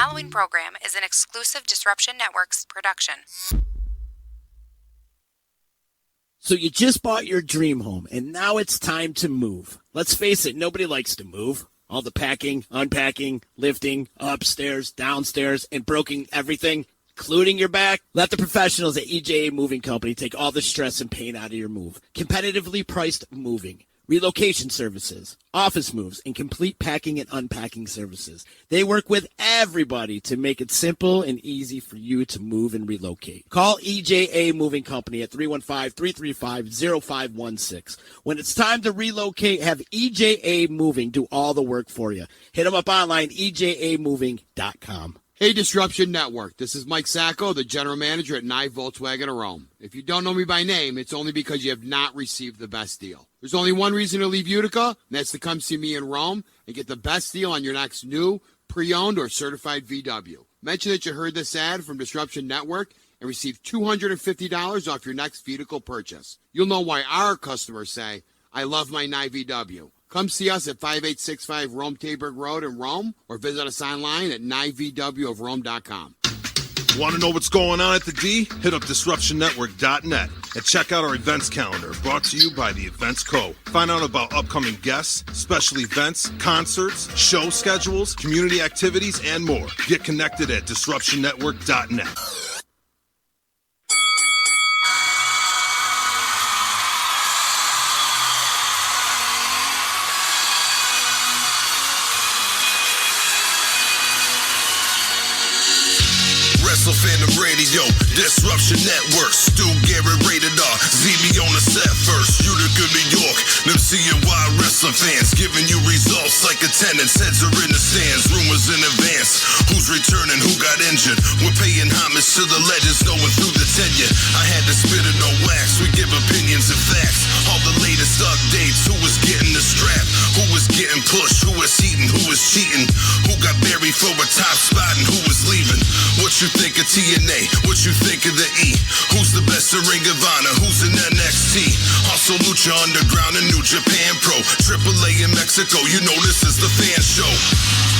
following program is an exclusive Disruption Networks production. So you just bought your dream home, and now it's time to move. Let's face it, nobody likes to move. All the packing, unpacking, lifting, upstairs, downstairs, and broken everything, including your back. Let the professionals at EJA Moving Company take all the stress and pain out of your move. Competitively priced moving, relocation services, office moves, and complete packing and unpacking services. They work with everybody to make it simple and easy for you to move and relocate. Call EJA Moving Company at 315-335-0516. When it's time to relocate, have EJA Moving do all the work for you. Hit them up online, ejamoving.com. Hey, Disruption Network. This is Mike Sacco, the general manager at Nye Volkswagen of Rome. If you don't know me by name, it's only because you have not received the best deal. There's only one reason to leave Utica, and that's to come see me in Rome and get the best deal on your next new, pre-owned, or certified VW. Mention that you heard this ad from Disruption Network and receive $250 off your next vehicle purchase. You'll know why our customers say, I love my Nye VW. Come see us at 5865 Rome Taberg Road in Rome, or visit us online at nyvwofrome.com. Want to know what's going on at the D? Hit up DisruptionNetwork.net and check out our events calendar, brought to you by the Events Co. Find out about upcoming guests, special events, concerts, show schedules, community activities, and more. Get connected at DisruptionNetwork.net. Wrestle Fandom Radio, Disruption Network, Stu Garrett, Rated R, ZB on the set first, Utica, New York, them CNY wrestling fans, giving you results like attendance, heads are in the stands, rumors in advance, who's returning, who got injured, we're paying homage to the legends going through the tenure, I had to spit it on wax, we give opinions and facts, all the latest updates, who was getting the strap, who was getting pushed, who was heating, who was cheating, who got buried for a top spot and who was leaving, what you think of TNA, what you think of the E, who's the best in Ring of Honor, who's in NXT, also Lucha Underground and New Japan Pro, AAA in Mexico, you know this is the fan show.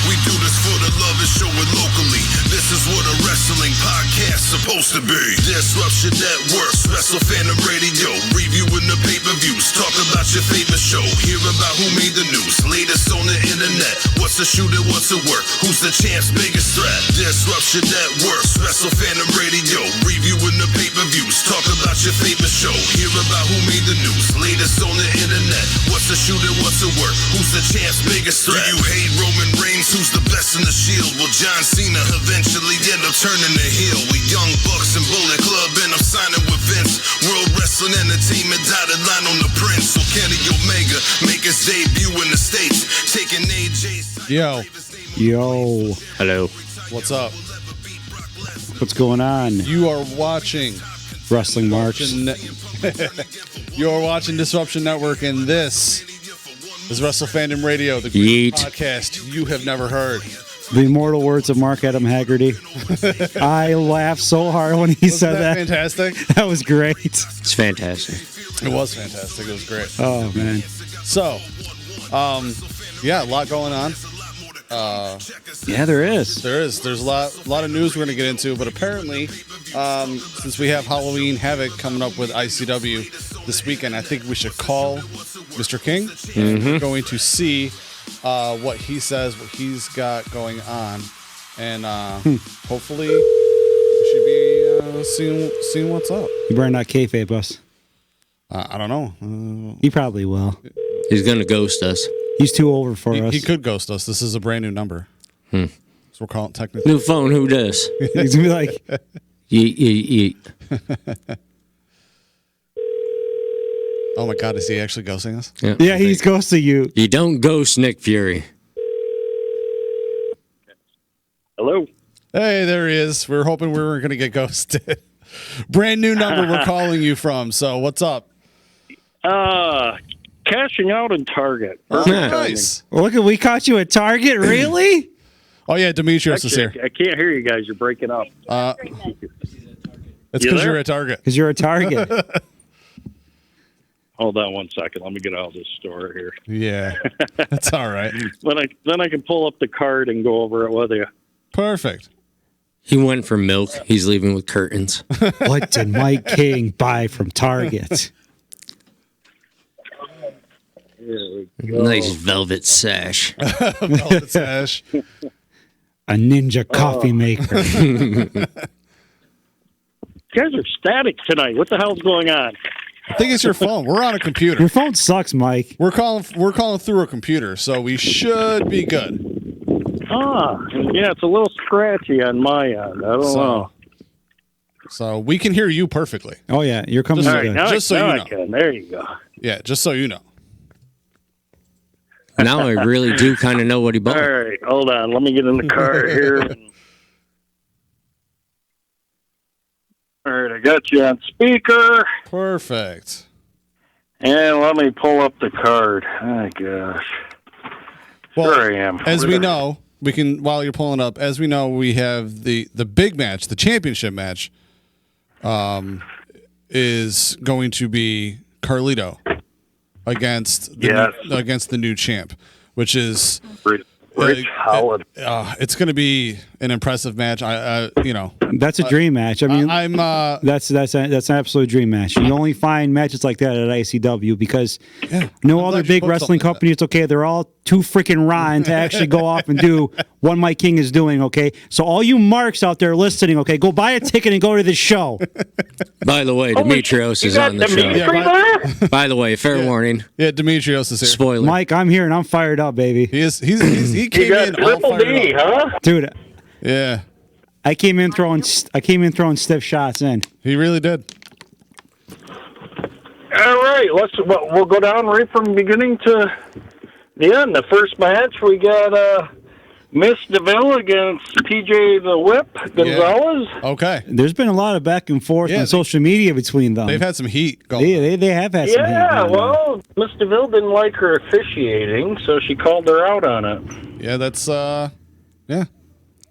We do this for the love and show it locally. This is what a wrestling podcast's supposed to be. Disruption Networks, Wrestle Fandom Radio, reviewing the pay-per-views, talk about your favorite show, hear about who made the news, latest on the internet, what's the shoot and what's the work, who's the champ's biggest threat. Disruption Networks, Wrestle Fandom Radio, reviewing the pay-per-views, talk about your favorite show, hear about who made the news, latest on the internet, what's the shoot and what's the work, who's the champ's biggest threat. Do you hate Roman Reigns? Who's the best in the Shield? Will John Cena eventually end up turning the heel? We Young Bucks and Bullet Club, and I'm signing with Vince. World Wrestling Entertainment dotted line on the Prince. So Kenny Omega make his debut in the States, taking AJ's. Yo. Hello. What's up? What's going on? You are watching Wrestling Marks. You are watching Disruption Network, and this is Wrestle Fandom Radio, the great podcast you have never heard. The immortal words of Mark Adam Haggerty. I laughed so hard when he said that. Fantastic. That was great. It's fantastic. It was fantastic. It was great. Oh, man. So, yeah, a lot going on. Yeah, there is. There's a lot of news we're going to get into, but apparently, since we have Halloween Havoc coming up with ICW this weekend, I think we should call Mr. King. We're going to see what he says, what he's got going on, and hopefully we should be seeing what's up. You better not kayfabe us. I don't know. He probably will. He's going to ghost us. He's too over for us. He could ghost us. This is a brand new number. So we're calling technically. New phone, who does? He's going to be like, yeet. Oh my God, is he actually ghosting us? Yeah, he's ghosting you. You don't ghost Nick Fury. Hello. Hey, there he is. We were hoping we weren't going to get ghosted. Brand new number we're calling you from. So what's up? Cashing out in Target. Oh, nice. Well, look, we caught you at Target, really? Oh yeah, Demetrius is here. I can't hear you guys. You're breaking up. It's because you're at Target. Because you're at Target. Hold on one second. Let me get out of this store here. Yeah, that's all right. Then I can pull up the card and go over it with you. Perfect. He went for milk. He's leaving with curtains. What did Mike King buy from Target? Nice velvet sash. Velvet sash. A ninja coffee maker. You guys are static tonight. What the hell's going on? I think it's your phone. We're on a computer. Your phone sucks, Mike. We're calling through a computer, so we should be good. Yeah, it's a little scratchy on my end. I don't know. So we can hear you perfectly. Oh yeah, you're coming. All right, good. now, Just so now you I know. can. There you go. Yeah, just so you know. Now I really do kind of know what he All bought. right, hold on. Let me get in the car here. All right, I got you on speaker. Perfect. And let me pull up the card. Oh, gosh. Well, There I am. as we know, we can, while you're pulling up, as we know, we have the big match, the championship match, is going to be Carlito against the new champ, which is Rich Howard. it's going to be an impressive match. That's a dream match. I mean, that's that's an absolute dream match. You only find matches like that at ICW because no other big wrestling company. It's okay. They're all too freaking rotten to actually go off and do what Mike King is doing. Okay, so all you marks out there listening, okay, go buy a ticket and go to this show. By the way, Demetrios is on the show. By the way, fair warning. Yeah, Demetrios is here. Spoiler. Mike, I'm here and I'm fired up, baby. He came in all Triple fired D, up. huh? Dude. Yeah, I came in throwing stiff shots in. he really did. All right, we'll go down right from beginning to the end. The first match, we got Miss DeVille against PJ the Whip Gonzalez. Yeah. Okay. There's been a lot of back and forth on social media between them. They've had some heat going. They have had some heat. Yeah, well, Miss DeVille didn't like her officiating, so she called her out on it. Yeah, that's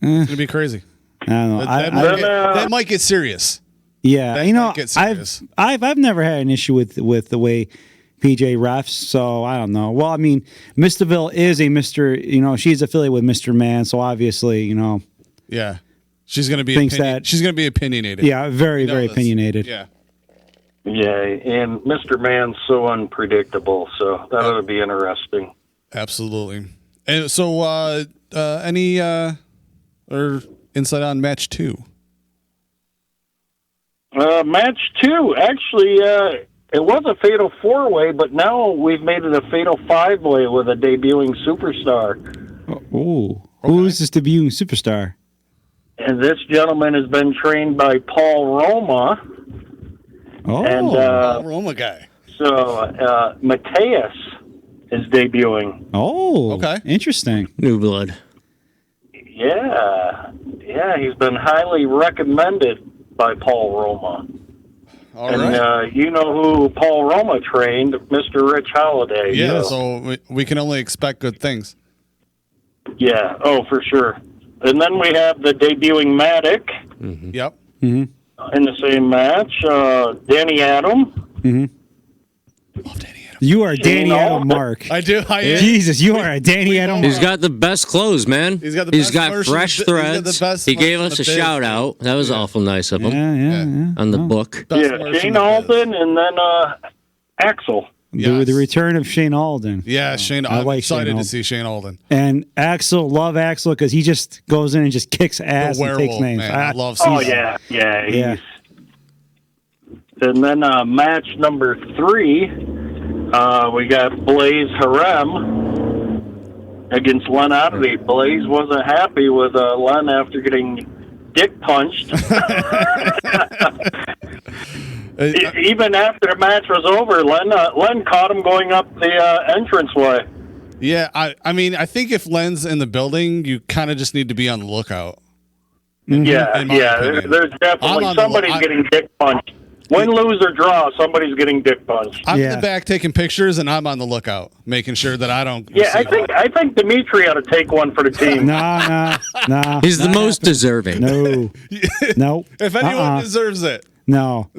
it's gonna be crazy. I don't know. That might get serious. Yeah, That you know, might get serious. I've never had an issue with the way PJ refs, so I don't know. Well, I mean, Miss DeVille is a Mr. You know, she's affiliated with Mr. Man, so obviously, you know. Yeah, she's gonna be she's gonna be opinionated. Yeah, very opinionated. Yeah. Yeah, and Mr. Man's so unpredictable, so that ought to be interesting. Absolutely. And so, any or insight on match 2? Match 2, actually, it was a fatal 4-way, but now we've made it a fatal 5-way with a debuting superstar. Oh, who's this debuting superstar? And this gentleman has been trained by Paul Roma. Oh, and, Paul Roma guy. So Mateus is debuting. Oh, okay, interesting. New blood. Yeah, he's been highly recommended by Paul Roma. All and right. You know who Paul Roma trained, Mr. Rich Holiday. Yeah, so we can only expect good things. Yeah, oh, for sure. And then we have the debuting Matic. Mm-hmm. Yep. Mm-hmm. In the same match, Danny Adam. Mm-hmm. Love Danny Adam. You are Danny Adam Mark. I do. I am. Jesus, you are a Danny Adam. He's got the best clothes, man. He's got fresh threads. He gave us a shout out. That was awful nice of him. Yeah. On the book. Shane Alden and then Axel. The return of Shane Alden. Yeah, Shane. I'm excited to see Shane Alden. And Axel, love Axel because he just goes in and just kicks ass and takes names. Man, I love seeing yeah. And then match number 3. We got Blaze Harem against Len Oddity. Blaze wasn't happy with Len after getting dick punched. Even after the match was over, Len caught him going up the entranceway. Yeah, I mean, I think if Len's in the building, you kind of just need to be on the lookout. Yeah. There's definitely somebody's getting dick punched. Win, lose, or draw, somebody's getting dick punched. I'm in the back taking pictures, and I'm on the lookout, making sure that I don't. Yeah, I think Dimitri ought to take one for the team. Nah. He's the most deserving. No. If anyone deserves it. No.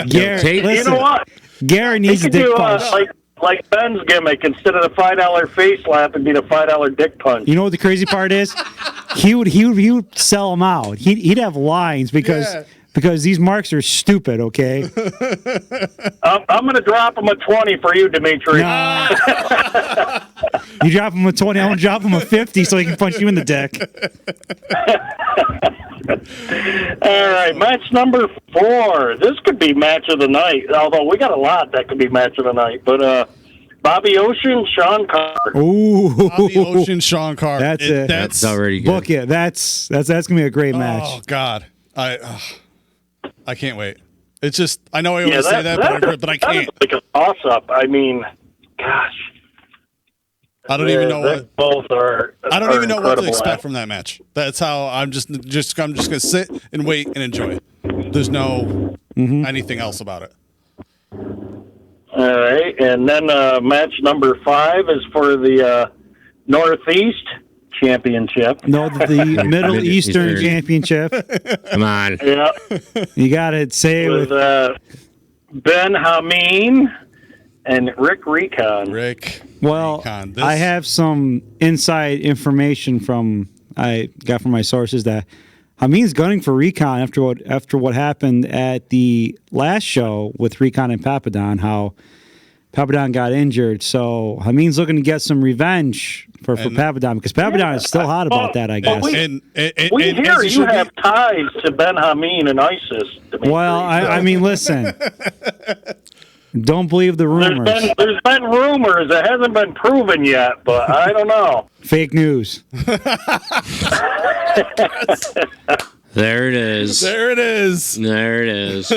Gary, you know what? Gary needs a dick punch. Like Ben's gimmick, instead of the $5 face slap, it'd be the $5 dick punch. You know what the crazy part is? he would sell them out. He'd have lines because these marks are stupid. Okay. I'm going to drop him a 20 for you, Dimitri. Nah. You drop him a 20, I'm going to drop him a 50 so he can punch you in the dick. All right, match number 4. This could be match of the night, although we got a lot that could be match of the night. But Bobby Ocean, Sean Carr. Ooh, Bobby Ocean, Sean Carr. That's already good. Book it. That's going to be a great match. Oh God, I can't wait. It's just I know I always say that, but I can't. That's like a toss-up. I mean, gosh. I don't even know what both are. I don't even know what to incredible expect from that match. That's how I'm just gonna sit and wait and enjoy it. There's no anything else about it. All right, and then match number 5 is for the Northeast Championship. No, the Middle Eastern Championship. Come on. Yeah. You got to say it with Ben Hameen and Rick Recon. Well, I have some inside information I got from my sources that Hameen's gunning for Recon after what happened at the last show with Recon and Papadon, how Papadon got injured. So Hameen's looking to get some revenge for Papadon because Papadon is still hot about that, I guess. We hear you have ties to Ben Hameen and ISIS. Well, I mean, listen. Don't believe the rumors. There's been rumors. It hasn't been proven yet, but I don't know. Fake news. There it is. There it is. There it is.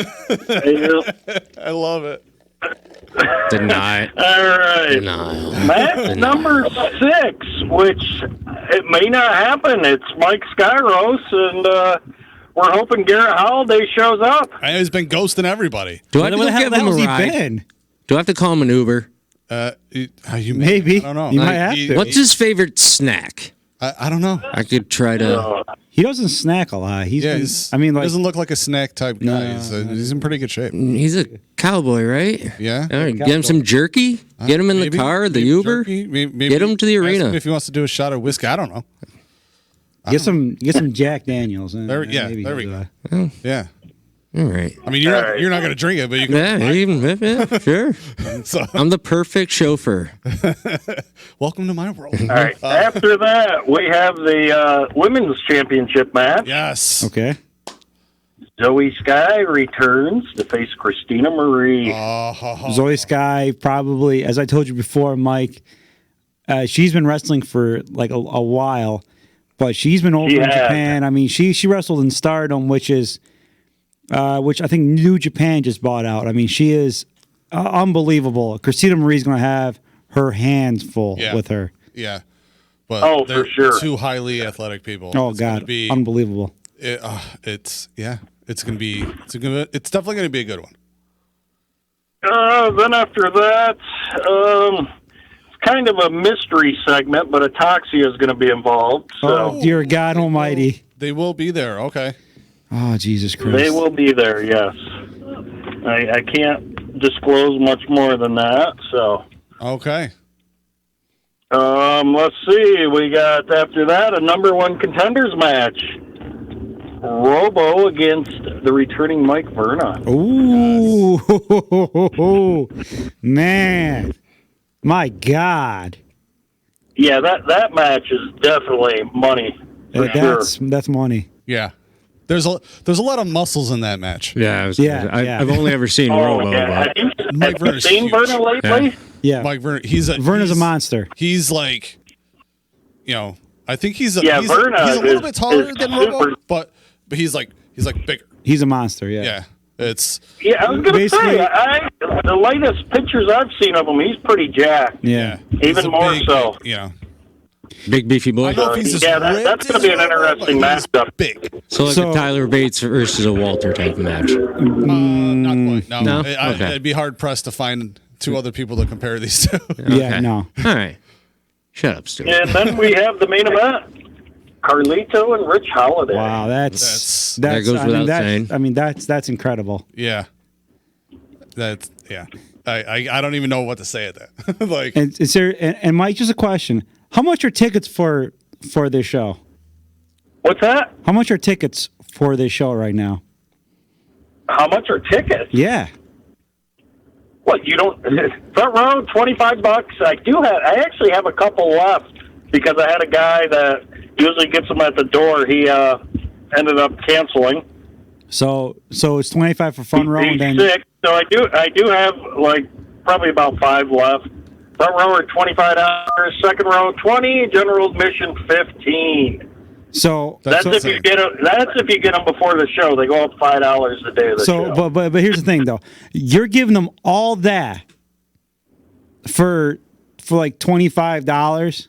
I love it. Deny. All right. Denial. Match number 6, which it may not happen. It's Mike Skyros, and we're hoping Garrett Holiday shows up. He's been ghosting everybody. Do I have to go give him a ride? Do I have to call him an Uber? Maybe. I don't know. You might have to. What's his favorite snack? I don't know. I could try to. He doesn't snack a lot. He doesn't look like a snack type guy. He's in pretty good shape. He's a cowboy, right? Yeah. All right, get him some jerky. Get him in the car, the Uber. Get him to the arena. Ask him if he wants to do a shot of whiskey. I don't know. Get some Jack Daniels. There we go. Oh. Yeah. All right. I mean, you're not going to drink it, but you can. Yeah, sure. So, I'm the perfect chauffeur. Welcome to my world. All right. After that, we have the Women's Championship match. Yes. Okay. Zoe Sky returns to face Christina Marie. Zoe Sky, probably, as I told you before, Mike, she's been wrestling for like a while, but she's been over in Japan. I mean, she wrestled in Stardom, which I think New Japan just bought out. I mean, she is unbelievable. Christina Marie's going to have her hands full with her. Yeah. But for sure. Two highly athletic people. Oh, God. Unbelievable. It's definitely going to be a good one. Then after that, it's kind of a mystery segment, but Ataxia is going to be involved. So. Oh, dear God Almighty. They will be there. Okay. Oh, Jesus Christ. They will be there, yes. I can't disclose much more than that, so. Okay. Let's see. We got, after that, a number 1 contenders match. Robo against the returning Mike Verna. Ooh, man. My God. Yeah, that match is definitely money. That's money. Yeah. There's a lot of muscles in that match. Yeah, I've only ever seen Robo. Yeah. Have you seen Verna lately? Yeah. Mike Verna, Verna's a monster. He's like, I think he's a little bit taller than Robo, but he's like bigger. He's a monster. Yeah. Yeah. I was gonna say, the latest pictures I've seen of him, he's pretty jacked. Yeah. Even more so. Yeah. Big beefy boy. That's going to be an interesting matchup. Big. So like a Tyler Bates versus a Walter type match. Not quite. No. Okay. I'd be hard pressed to find 2 other people to compare these to. Yeah. No. All right. Shut up, Stuart. And then we have the main event: Carlito and Rich Holiday. Wow, that goes without saying. I mean, that's incredible. Yeah. I don't even know what to say at that. Like, and Mike, just a question: how much are tickets for this show? What's that? How much are tickets for this show right now? How much are tickets? Yeah. What, you don't... Front row, $25. I actually have a couple left because I had a guy that usually gets them at the door. He ended up canceling. So it's $25 for front row, and then... He's sick, so I do have, like, probably about 5 left. Front row are $25, second row $20, general admission $15. So that's if you get them before the show. They go up $5 a day of the show. But here's the thing though, you're giving them all that for like $25.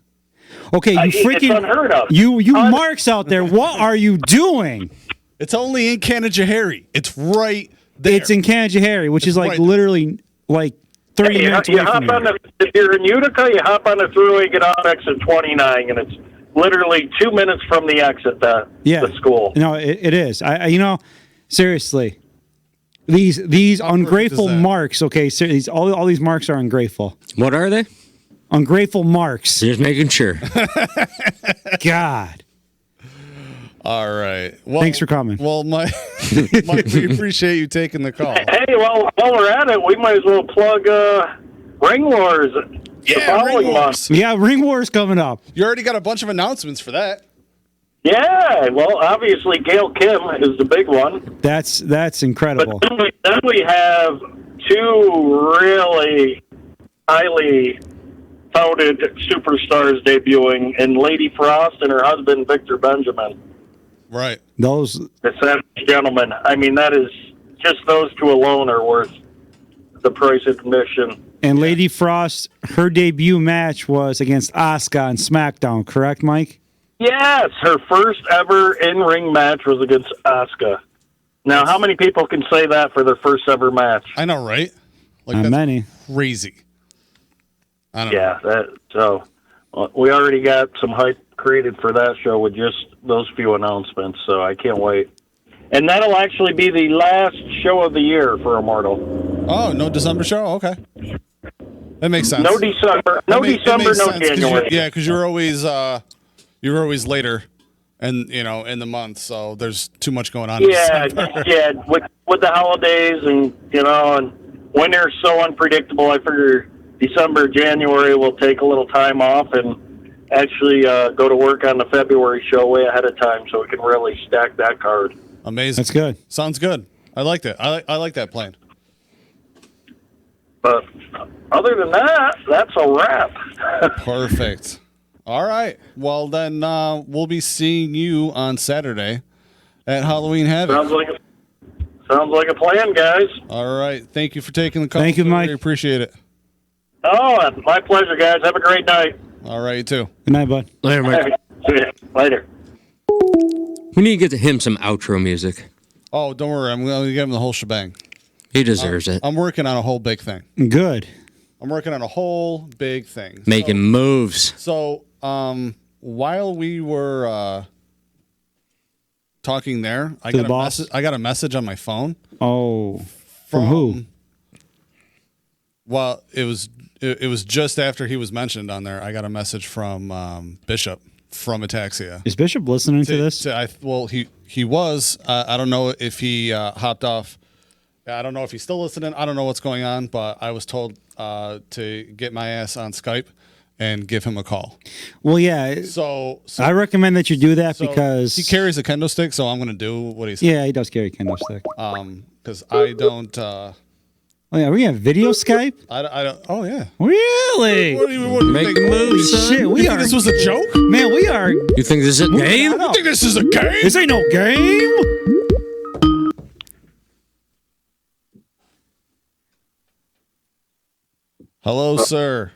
Okay, you freaking it's unheard of. You marks out there. What are you doing? It's only in Canajoharie. It's right there. It's in Canajoharie, which is like literally like 30 minutes away from here. If you're in Utica, you hop on the thruway, get off exit 29, and it's literally 2 minutes from the exit the school. No, it is. I seriously, these ungrateful marks. Okay, all these marks are ungrateful. What are they? Ungrateful marks. Just making sure. God. All right. Well, thanks for coming. Well, Mike, we appreciate you taking the call. Hey, well, while we're at it, we might as well plug Ring Wars. Ring Wars. Yeah, Ring Wars coming up. You already got a bunch of announcements for that. Yeah, well, obviously Gail Kim is the big one. That's incredible. But then we have 2 really highly touted superstars debuting, in Lady Frost and her husband Victor Benjamin. Right. The Savage Gentlemen. I mean, that is just those 2 alone are worth the price of admission. And Lady Frost, her debut match was against Asuka on SmackDown, correct, Mike? Yes, her first ever in-ring match was against Asuka. Now, how many people can say that for their first ever match? I know, right? Not many. Crazy. I don't know. We already got some hype created for that show with just those few announcements, so I can't wait. And that'll actually be the last show of the year for Immortal. Oh, no December show? Okay. That makes sense. No December. No January. Because you're always later, and in the month, so there's too much going on. Yeah. With the holidays and and winter's so unpredictable, I figure December, January we'll take a little time off and actually go to work on the February show way ahead of time, so we can really stack that card. Amazing. That's good. Sounds good. I liked it. I like that plan. But other than that, that's a wrap. Perfect. All right. Well, then we'll be seeing you on Saturday at Halloween Havoc. Sounds like a plan, guys. All right. Thank you for taking the call. Thank you, Mike. We appreciate it. Oh, my pleasure, guys. Have a great night. All right, you too. Good night, bud. Later, Mike. See ya. Later. We need to get him some outro music. Oh, don't worry. I'm going to give him the whole shebang. He deserves it. I'm working on a whole big thing. Good. I'm working on a whole big thing. Making moves. So, while we were talking there, I got a message on my phone. Oh, from who? Well, it was just after he was mentioned on there. I got a message from Bishop from Ataxia. Is Bishop listening to this? He was. I don't know if he hopped off. I don't know if he's still listening. I don't know what's going on, but I was told to get my ass on Skype and give him a call. Well, yeah. So I recommend that you do that because he carries a kendo stick, so I'm going to do what he said. Yeah, he does carry a kendo stick. Because I don't. Oh yeah, we have video Skype. I don't. Oh yeah. Really? What do you Make moves, son. Shit, you think this was a joke? Man, we are. You think this is a game? You think this is a game? This ain't no game. Hello, sir.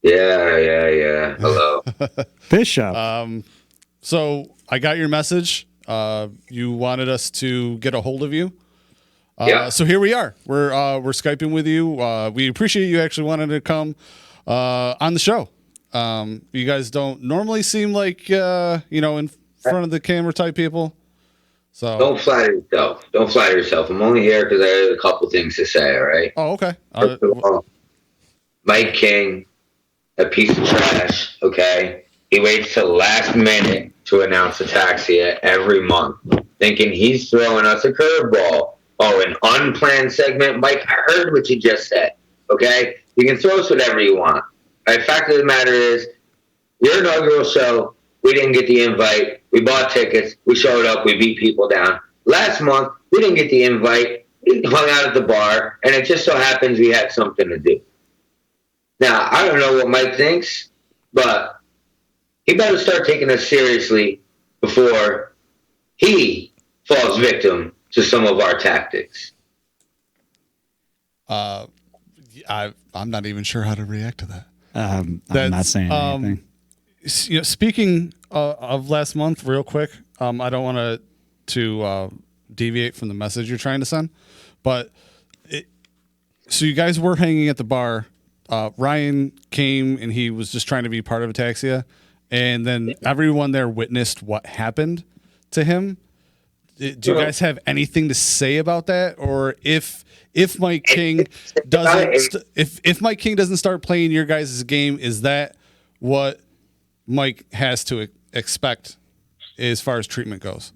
Yeah. Hello. Bishop. So I got your message. You wanted us to get a hold of you. Yeah. So here we are. We're Skyping with you. We appreciate you actually wanting to come on the show. You guys don't normally seem like in front of the camera type people. So don't flatter yourself. I'm only here because I have a couple things to say. All right. Oh, okay. First of all, Mike King, a piece of trash. Okay. He waits till the last minute to announce Ataxia every month, thinking he's throwing us a curveball. Oh, an unplanned segment? Mike, I heard what you just said, okay? You can throw us whatever you want. The fact of the matter is, your inaugural show, we didn't get the invite. We bought tickets. We showed up. We beat people down. Last month, we didn't get the invite. We hung out at the bar, and it just so happens we had something to do. Now, I don't know what Mike thinks, but he better start taking us seriously before he falls victim to some of our tactics. I'm not even sure how to react to that. I'm not saying anything. Speaking of last month, real quick, I don't want to deviate from the message you're trying to send, but so you guys were hanging at the bar. Ryan came and he was just trying to be part of Ataxia, and then everyone there witnessed what happened to him. Do you guys have anything to say about that, or if Mike King doesn't if Mike King doesn't start playing your guys' game, is that what Mike has to expect as far as treatment goes?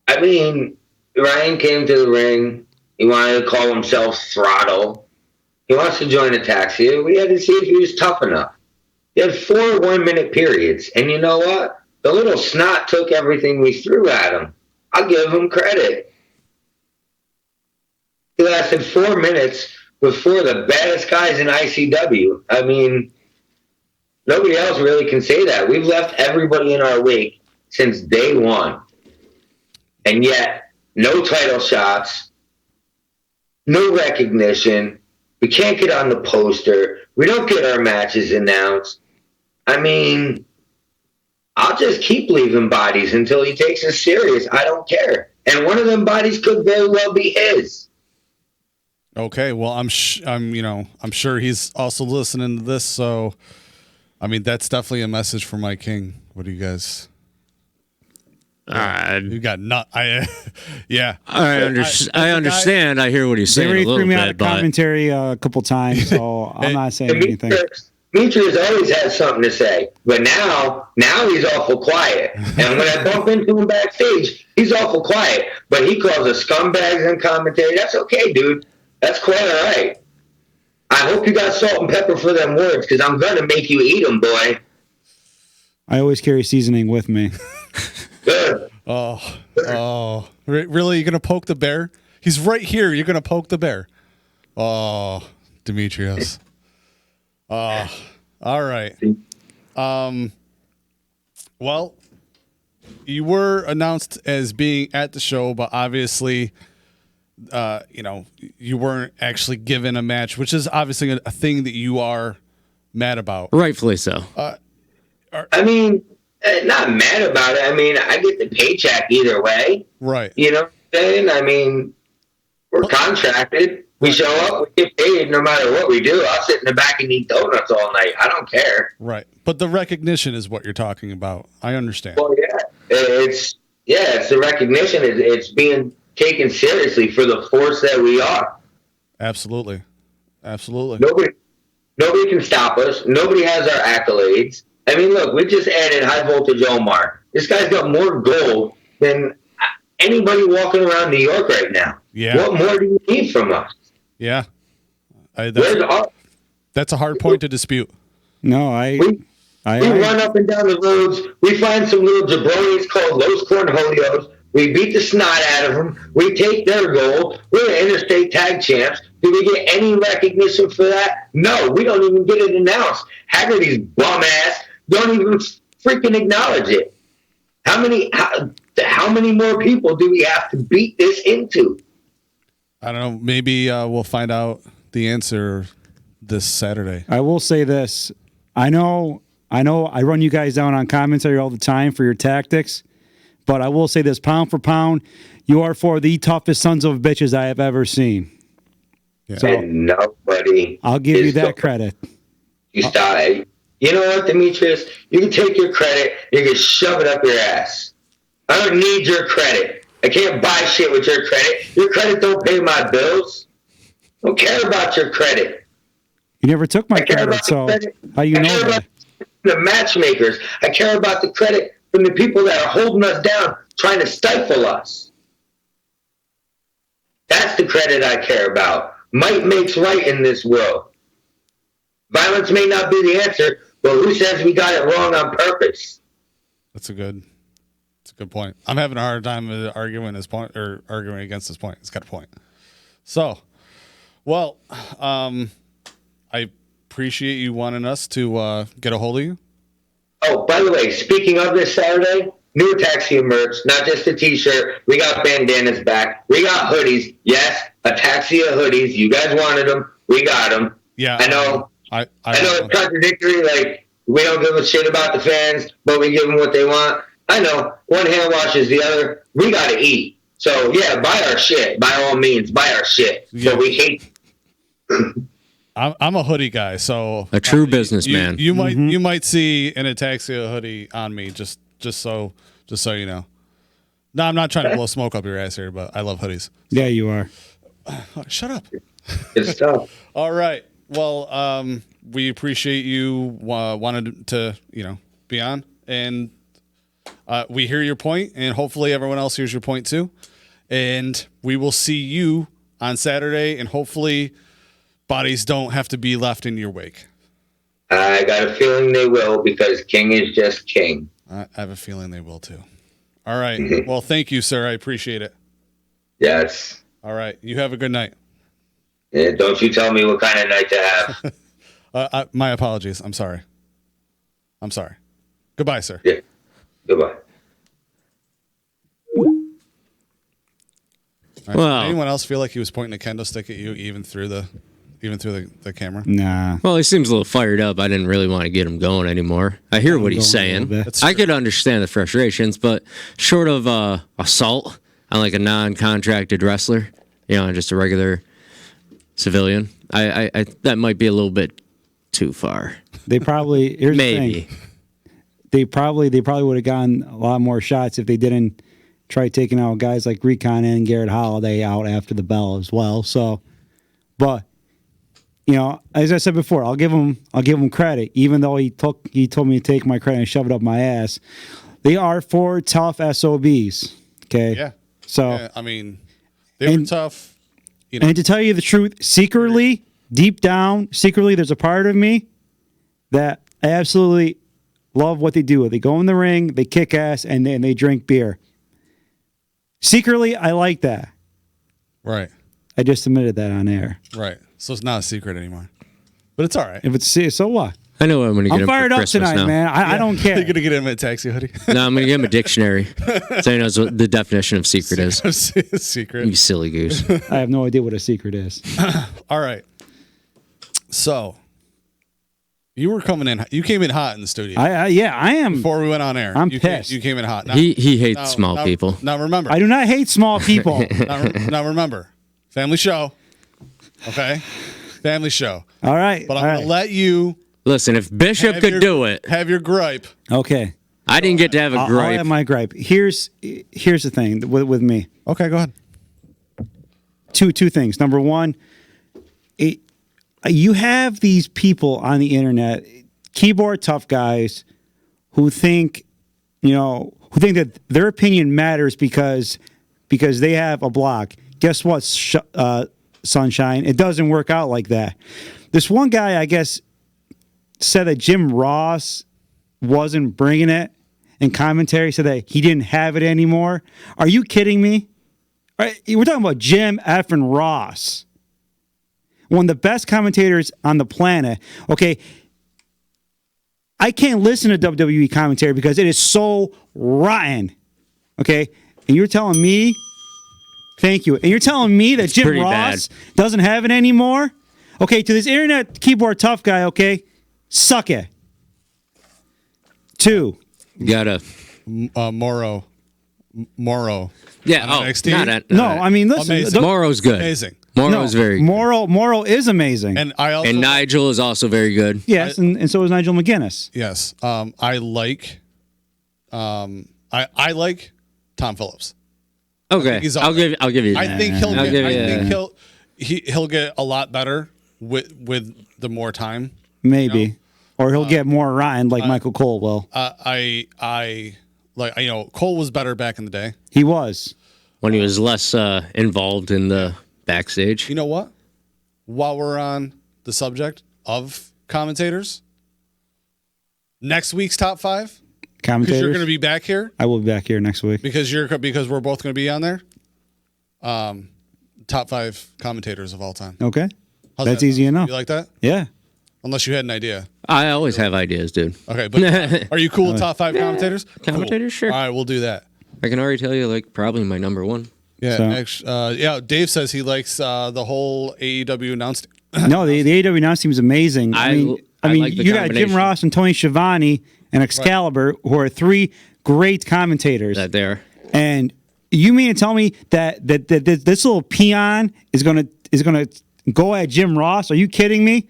I mean, Ryan came to the ring. He wanted to call himself Throttle. He wants to join Ataxia. We had to see if he was tough enough. He had 4 1-minute periods, and you know what? The little snot took everything we threw at him. I'll give him credit. He lasted 4 minutes with 4 of the baddest guys in ICW. I mean, nobody else really can say that. We've left everybody in our wake since day one. And yet, no title shots, no recognition. We can't get on the poster. We don't get our matches announced. I mean, I'll just keep leaving bodies until he takes us serious. I don't care. And one of them bodies could very well be his. Okay, well, I'm sure he's also listening to this. So, I mean, that's definitely a message for Mike King. What do you guys? You got yeah. I understand. I hear what he's saying. They a little threw me bit, out of but commentary a couple times, so I'm not saying anything. Demetrius always has something to say, but now he's awful quiet. And when I bump into him backstage, he's awful quiet. But he calls us scumbags in commentary. That's okay, dude. That's quite all right. I hope you got salt and pepper for them words, because I'm going to make you eat them, boy. I always carry seasoning with me. Good. Oh, really? You're going to poke the bear? He's right here. You're going to poke the bear. Oh, Demetrius. All right. Well, you were announced as being at the show, but obviously, you weren't actually given a match, which is obviously a thing that you are mad about. Rightfully so. I mean, not mad about it. I mean, I get the paycheck either way. Right. You know what I'm saying? I mean, we're contracted. We show up, we get paid no matter what we do. I'll sit in the back and eat donuts all night. I don't care. Right. But the recognition is what you're talking about. I understand. Well, it's the recognition. It's being taken seriously for the force that we are. Absolutely. Nobody can stop us. Nobody has our accolades. I mean, look, we just added High Voltage Omar. This guy's got more gold than anybody walking around New York right now. Yeah. What more do you need from us? Yeah. That's a hard point to dispute. No, we run up and down the roads. We find some little jabronis called Los Cornholios. We beat the snot out of them. We take their gold. We're interstate tag champs. Do we get any recognition for that? No, we don't even get it announced. Haggerty's bum ass don't even freaking acknowledge it. How many more people do we have to beat this into? I don't know. Maybe we'll find out the answer this Saturday. I will say this. I know I run you guys down on commentary all the time for your tactics, but I will say this, pound for pound, you are for the toughest sons of bitches I have ever seen. Yeah. So and nobody. I'll give you that credit. You stop. You know what, Demetrius? You can take your credit, you can shove it up your ass. I don't need your credit. I can't buy shit with your credit. Your credit don't pay my bills. I don't care about your credit. You never took my credit, so how you know that? The matchmakers. I care about the credit from the people that are holding us down, trying to stifle us. That's the credit I care about. Might makes right in this world. Violence may not be the answer, but who says we got it wrong on purpose? That's a good point. I'm having a hard time arguing his point or arguing against his point. He's got a point. So, well, I appreciate you wanting us to get a hold of you. Oh, by the way, speaking of this Saturday, new Ataxia merch, not just a t-shirt. We got bandanas back. We got hoodies. Yes, Ataxia hoodies. You guys wanted them. We got them. Yeah. I know. I know it's contradictory. Like, we don't give a shit about the fans, but we give them what they want. I know. One hand washes the other. We got to eat. So, yeah, buy our shit. By all means, buy our shit. Yeah. But we hate... I'm a hoodie guy, so... A true businessman. You might see an Ataxia hoodie on me, just so you know. No, I'm not trying to blow smoke up your ass here, but I love hoodies. Yeah, you are. Shut up. Good stuff. All right. Well, we appreciate you wanted to, be on, and we hear your point, and hopefully everyone else hears your point too. And we will see you on Saturday, and hopefully bodies don't have to be left in your wake. I got a feeling they will, because King is just King. I have a feeling they will too. All right. Well, thank you, sir. I appreciate it. Yes. All right. You have a good night. Yeah, don't you tell me what kind of night to have. My apologies. I'm sorry. Goodbye, sir. Yeah. Goodbye. Right. Well, anyone else feel like he was pointing a kendo stick at you even through the camera? Nah. Well, he seems a little fired up. I didn't really want to get him going anymore. I hear what he's saying. I could understand the frustrations, but short of assault on like a non-contracted wrestler, just a regular civilian, I that might be a little bit too far. They probably maybe. They probably would have gotten a lot more shots if they didn't try taking out guys like Recon and Garrett Holiday out after the bell as well. So, but as I said before, I'll give him credit, even though he told me to take my credit and shove it up my ass. They are 4 tough SOBs. Okay. Yeah. So yeah, I mean, they were tough. And to tell you the truth, secretly, deep down, there's a part of me that I absolutely love what they do. They go in the ring, they kick ass, and they drink beer. Secretly, I like that. Right. I just admitted that on air. Right. So it's not a secret anymore. But it's all right. If it's so what? I know I'm going to get him fired for up Christmas tonight, now. man. I don't care. You're going to get him a taxi hoodie? No, I'm going to get him a dictionary so he knows what the definition of secret is. Secret. You silly goose. I have no idea what a secret is. All right. So, you were coming in. You came in hot in the studio. Yeah, I am. Before we went on air. I'm pissed. You came in hot. Now, he hates small people. Now remember. I do not hate small people. now remember. Family show. Okay? Family show. All right. But I'm going to let you... Listen, if Bishop could do it... Have your gripe. Okay. I didn't get to have a gripe. I'll have my gripe. Here's the thing with me. Okay, go ahead. Two things. Number one, you have these people on the internet, keyboard tough guys, who think that their opinion matters because they have a blog. Guess what, Sunshine? It doesn't work out like that. This one guy, I guess, said that Jim Ross wasn't bringing it in commentary, said that he didn't have it anymore. Are you kidding me? We're talking about Jim effing Ross, one of the best commentators on the planet. Okay, I can't listen to WWE commentary because it is so rotten. Okay, and you're telling me, thank you, and you're telling me that Jim Ross doesn't have it anymore? Okay, to this internet keyboard tough guy, okay, suck it. 2. You got a Morrow. Yeah. NXT? No, I mean, listen. Morrow's good. Amazing. Morrow's very good. Morrow is amazing. And Nigel is also very good. Yes, and so is Nigel McGuinness. Yes. I like Tom Phillips. Okay. I'll give you that. I think he'll get a lot better with the more time. Maybe. Or he'll get more rotten like Michael Cole will. I Like, Cole was better back in the day. He was. When he was less involved in the backstage. You know what? While we're on the subject of commentators, next week's top 5, Commentators. because you're going to be back here. I will be back here next week because we're both going to be on there. Top 5 commentators of all time. Okay, How's that's that easy sound? enough. You like that? Yeah. Unless you had an idea. I always have ideas, dude. Okay, but are you cool with top 5 commentators? Commentators, Sure. All right, we'll do that. I can already tell you, like, probably my number one. Yeah, Dave says he likes the whole AEW announced. No, the AEW announce team is amazing. I mean, like the you got Jim Ross and Tony Schiavone and Excalibur, who are 3 great commentators. That there. And you mean to tell me that this little peon is gonna go at Jim Ross? Are you kidding me?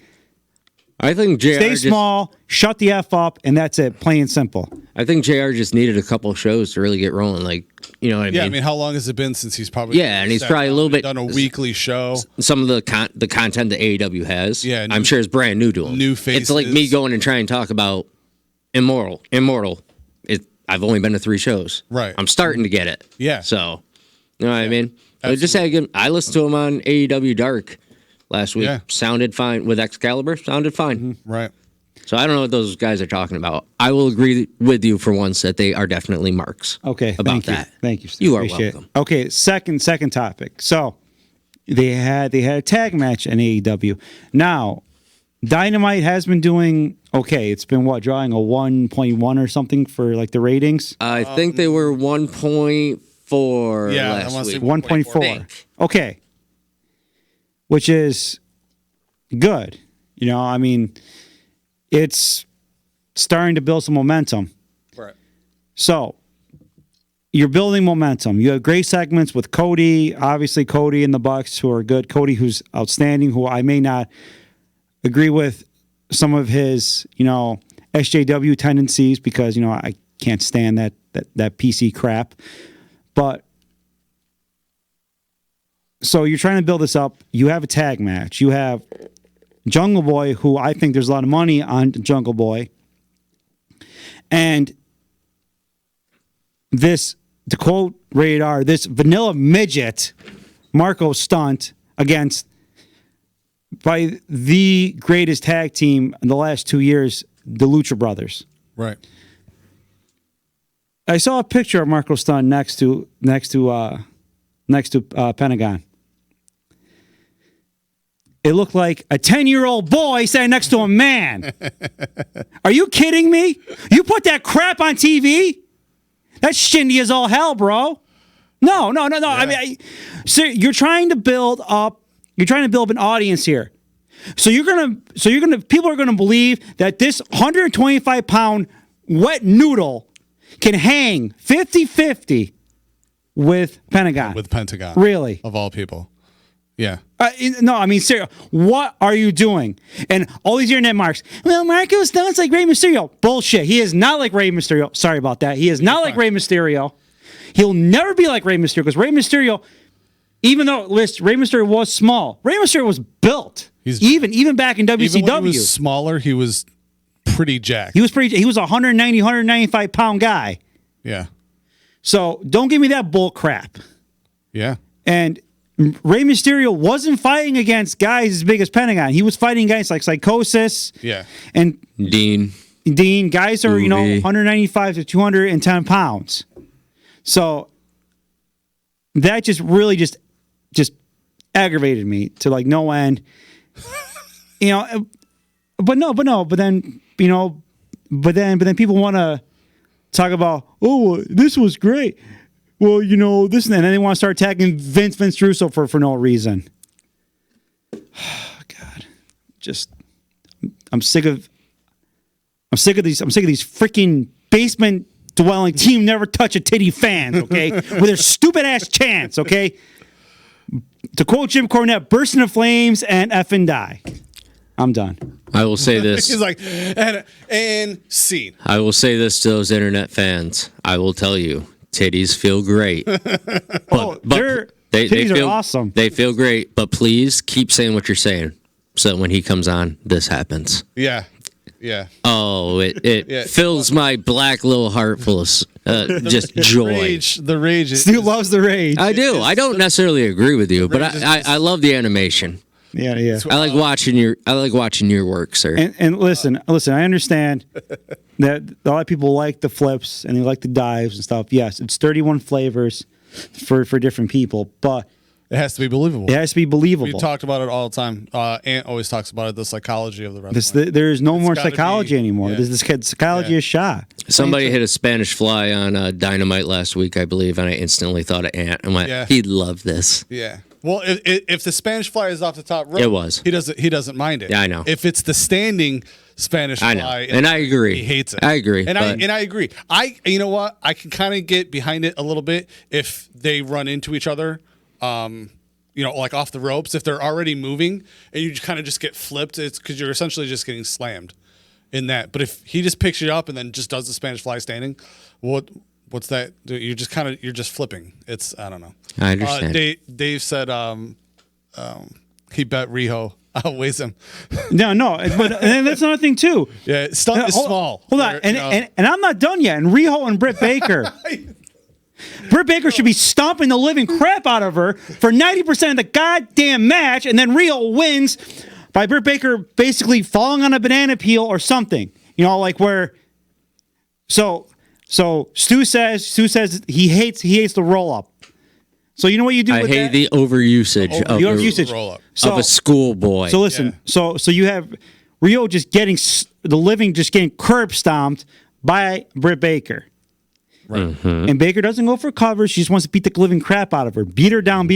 I think JR Stay small, shut the F up, and that's it, plain and simple. I think JR just needed a couple shows to really get rolling. Like, you know what I mean? Yeah, I mean, how long has it been since he's probably and he's probably a little bit done a weekly show. Some of the content that AEW has, I'm sure is brand new to him. New faces. It's like me going and trying to talk about Immortal. I've only been to 3 shows. Right. I'm starting to get it. Yeah. So, you know what I mean? I listened to him on AEW Dark last week. Yeah. Sounded fine with Excalibur. Sounded fine. Mm-hmm. Right. So I don't know what those guys are talking about. I will agree with you for once that they are definitely marks. Okay, about thank you. that. Thank you, Steve. You are Appreciate welcome. It. Okay, second topic. So they had a tag match in AEW. Now, Dynamite has been doing okay. It's been drawing a 1.1 or something for like the ratings. I think they were 1.4 last week. 1.4. Okay. Which is good. You know, I mean, it's starting to build some momentum. Right. So, you're building momentum. You have great segments with Cody, obviously Cody and the Bucks, who are good. Cody, who's outstanding, who I may not agree with some of his, SJW tendencies because, I can't stand that PC crap. But so you're trying to build this up. You have a tag match. You have Jungle Boy, who I think there's a lot of money on Jungle Boy. And this, to quote Rated R, this vanilla midget, Marco Stunt, against by the greatest tag team in the last 2 years, the Lucha Brothers. Right. I saw a picture of Marco Stunt next to Pentagon. It looked like a 10-year-old boy standing next to a man. Are you kidding me? You put that crap on TV? That's shindy as all hell, bro. No. Yeah. I mean, you're trying to build up an audience here. So people are gonna believe that this 125-pound wet noodle can hang 50-50 with Pentagon. With Pentagon. Really? Of all people. Yeah. No, I mean, seriously, what are you doing? And all these internet marks, well, Marco Stunt's like Rey Mysterio. Bullshit. He is not like Rey Mysterio. Sorry about that. He is not like Rey Mysterio. He'll never be like Rey Mysterio because Rey Mysterio, even though Rey Mysterio was small, Rey Mysterio was built. Even back in WCW. Even when he was smaller, he was pretty jacked. He was a 190, 195-pound guy. Yeah. So don't give me that bull crap. Yeah. And Rey Mysterio wasn't fighting against guys as big as Pentagon. He was fighting guys like Psychosis. Yeah. And Dean, guys are, 195 to 210 pounds. So that just really just aggravated me to like no end. But then people want to talk about, oh, this was great. Well, this and then they want to start attacking Vince Russo for no reason. God, I'm sick of these freaking basement dwelling team never touch a titty fans, okay? With their stupid ass chants, okay? To quote Jim Cornette, burst into flames and effing die. I'm done. I will say this. He's like, and scene. I will say this to those internet fans. I will tell you, titties feel great. But titties are awesome. They feel great, but please keep saying what you're saying so that when he comes on, this happens. Yeah. Yeah. Oh, it fills my black little heart full of just joy. The rage. Stu loves the rage. I do. I don't necessarily agree with you, but I love the animation. Yeah. I like watching your work, sir. And listen. I understand that a lot of people like the flips and they like the dives and stuff. Yes, it's 31 flavors for different people, but it has to be believable. It has to be believable. We talked about it all the time. Ant always talks about it, the psychology of the wrestling. There's no more psychology anymore. This psychology is shot. Somebody hit a Spanish fly on Dynamite last week, I believe, and I instantly thought of Ant and went, he'd love this. Yeah. Well, if the Spanish fly is off the top rope, it was. He doesn't mind it. Yeah, I know. If it's the standing Spanish fly, and I agree. He hates it. I agree. And I agree. You know what? I can kind of get behind it a little bit if they run into each other. Like off the ropes, if they're already moving and you kind of just get flipped, it's because you're essentially just getting slammed in that. But if he just picks you up and then just does the Spanish fly standing, what's that? You're just flipping. I don't know. I understand. Dave said he bet Riho outweighs him. No, but and that's another thing too. Yeah, stunt is small. Hold on, and I'm not done yet. And Riho and Britt Baker. Britt Baker should be stomping the living crap out of her for 90% of the goddamn match, and then Riho wins by Britt Baker basically falling on a banana peel or something. Like where. So Stu says he hates the roll up. So you know what you do? I hate the overusage of the roll up of a schoolboy. So listen, so you have Riho just getting curb stomped by Britt Baker. Right. Mm-hmm. And Baker doesn't go for cover. She just wants to beat the living crap out of her. Beat her down.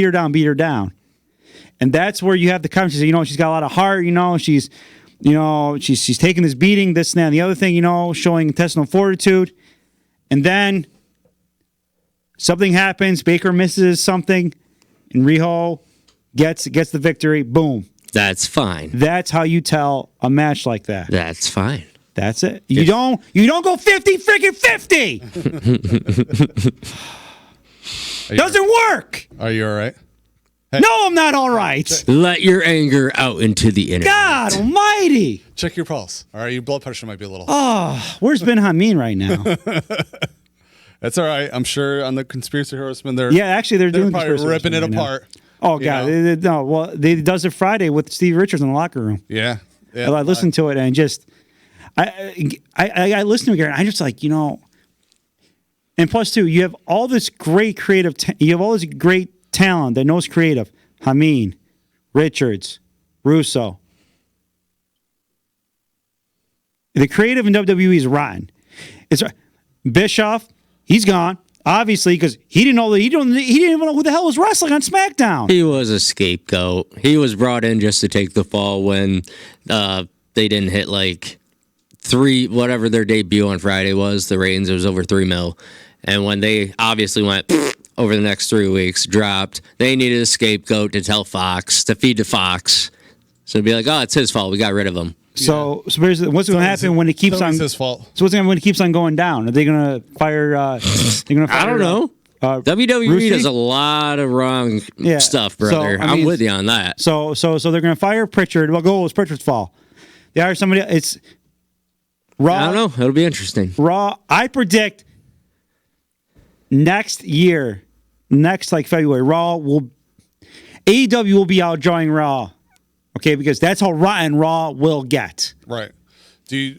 And that's where you have the conversation. She's got a lot of heart. She's taking this beating, this and that, and the other thing, showing intestinal fortitude. And then something happens. Baker misses something. And Riho gets the victory. Boom. That's fine. That's how you tell a match like that. That's fine. That's it. You don't go 50 freaking 50. Doesn't work. Are you all right? Hey. No, I'm not all right. Let your anger out into the internet. God almighty. Check your pulse. All right, your blood pressure might be a little. Oh, where's Ben Hameen right now? That's all right. I'm sure on the Conspiracy Horsemen, they're doing probably ripping it apart. Oh God, they does it Friday with Steve Richards in the locker room. Yeah. I listened to it and just. I listen to it, and I just and plus too, you have all this great creative, you have all this great talent that knows creative. Hameen, Richards, Russo. The creative in WWE is rotten. It's Bischoff. He's gone, obviously, because he didn't even know who the hell was wrestling on SmackDown. He was a scapegoat. He was brought in just to take the fall when they didn't hit whatever their debut on Friday was, the ratings, it was over 3 mil. And when they obviously went over the next 3 weeks, dropped, they needed a scapegoat to tell Fox, to feed to Fox. So it'd be like, oh, it's his fault. We got rid of him. So what's going to happen when it keeps on? His fault. So what's going to happen when it keeps on going down? Are they going to fire? I don't know. WWE does a lot of wrong stuff, brother. So, I'm with you on that. So they're going to fire Pritchard. Well, it was Pritchard's fault. They hire somebody. It's Raw. I don't know. It'll be interesting. Raw. I predict next year, February, AEW will be outdrawing Raw. Okay, because that's how rotten Raw will get. Right.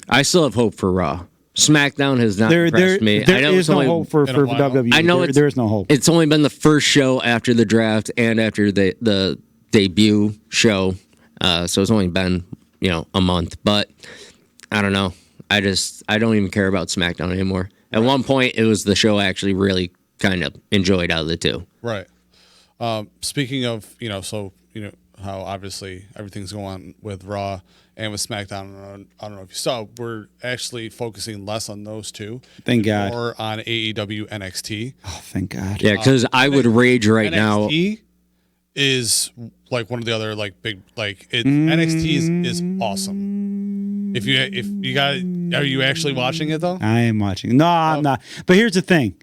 I still have hope for Raw. SmackDown has not impressed me. There is no hope for WWE. I know there is no hope. It's only been the first show after the draft and after the debut show, so it's only been a month. But I don't know. I don't even care about SmackDown anymore. At one point, it was the show I actually really kind of enjoyed out of the two. Right. Speaking of how obviously everything's going on with Raw and with SmackDown. I don't know if you saw, we're actually focusing less on those two. Thank God. More on AEW NXT. Oh, thank God. Yeah, because I would rage right now. NXT is like one of the other big NXT is awesome. If you got, are you actually watching it though? I am watching. No, I'm not. But here's the thing.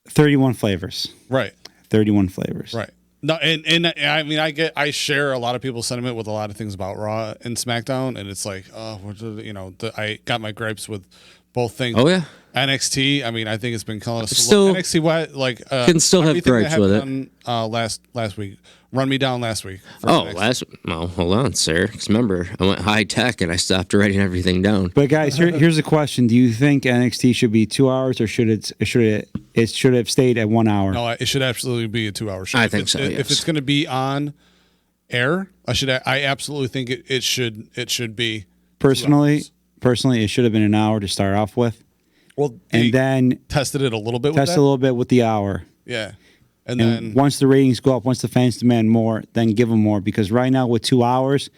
31 flavors. Right. 31 flavors. Right. No, and I mean, I share a lot of people's sentiment with a lot of things about Raw and SmackDown, and it's like, I got my gripes with both things. Oh yeah, NXT. I mean, I think it's been killing us. Still, NXT, can still have gripes with it. Last week, run me down last week. Well, hold on, sir. Because remember, I went high tech and I stopped writing everything down. But guys, here's a question: do you think NXT should be 2 hours, or should it have stayed at 1 hour? No, it should absolutely be a 2 hour show. I think so. If it's going to be on air, I absolutely think it should be. Personally, it should have been an hour to start off with. Well, and then tested it a little bit. Test a little bit with the hour. Yeah. And then once the ratings go up, once the fans demand more, then give them more. Because right now with 2 hours,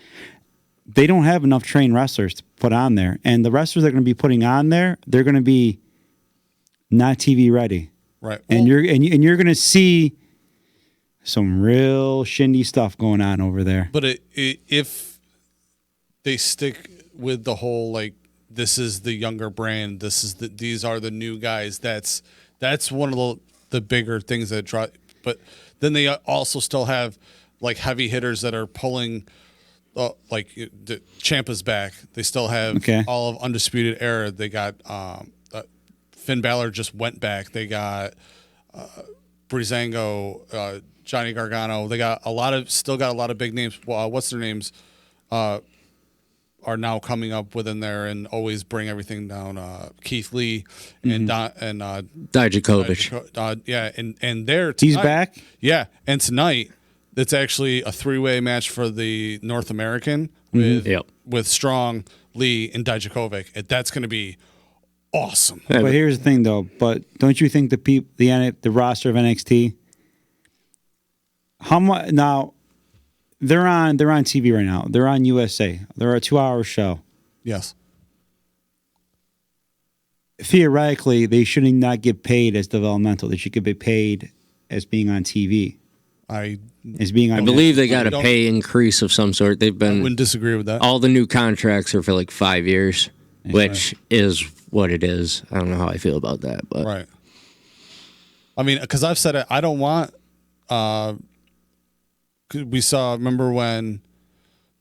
they don't have enough trained wrestlers to put on there. And the wrestlers they're going to be putting on there, they're going to be not TV ready. Right. And you're going to see some real shindy stuff going on over there. But if they stick with the whole like, this is the younger brand, these are the new guys. That's one of the bigger things that draw. But then they also still have like heavy hitters that are pulling, like the Ciampa's back. They still have all of Undisputed Era. They got Finn Balor just went back. They got Breezango, Johnny Gargano. They got a lot of big names. What's their names? Are now coming up within there and always bring everything down. Keith Lee and Dijakovic. Yeah, and they're tonight, he's back. Yeah, and tonight it's actually a 3-way match for the North American with Strong, Lee, and Dijakovic. That's going to be awesome. But here's the thing, though. But don't you think the roster of NXT? How much now? They're on TV right now. They're on USA. They're a 2-hour show. Yes. Theoretically, they should not get paid as developmental. They should get paid as being on TV. I believe they got a pay increase of some sort. I wouldn't disagree with that. All the new contracts are for like 5 years, which is what it is. I don't know how I feel about that, but right. I mean, because I've said it. I don't want. Remember when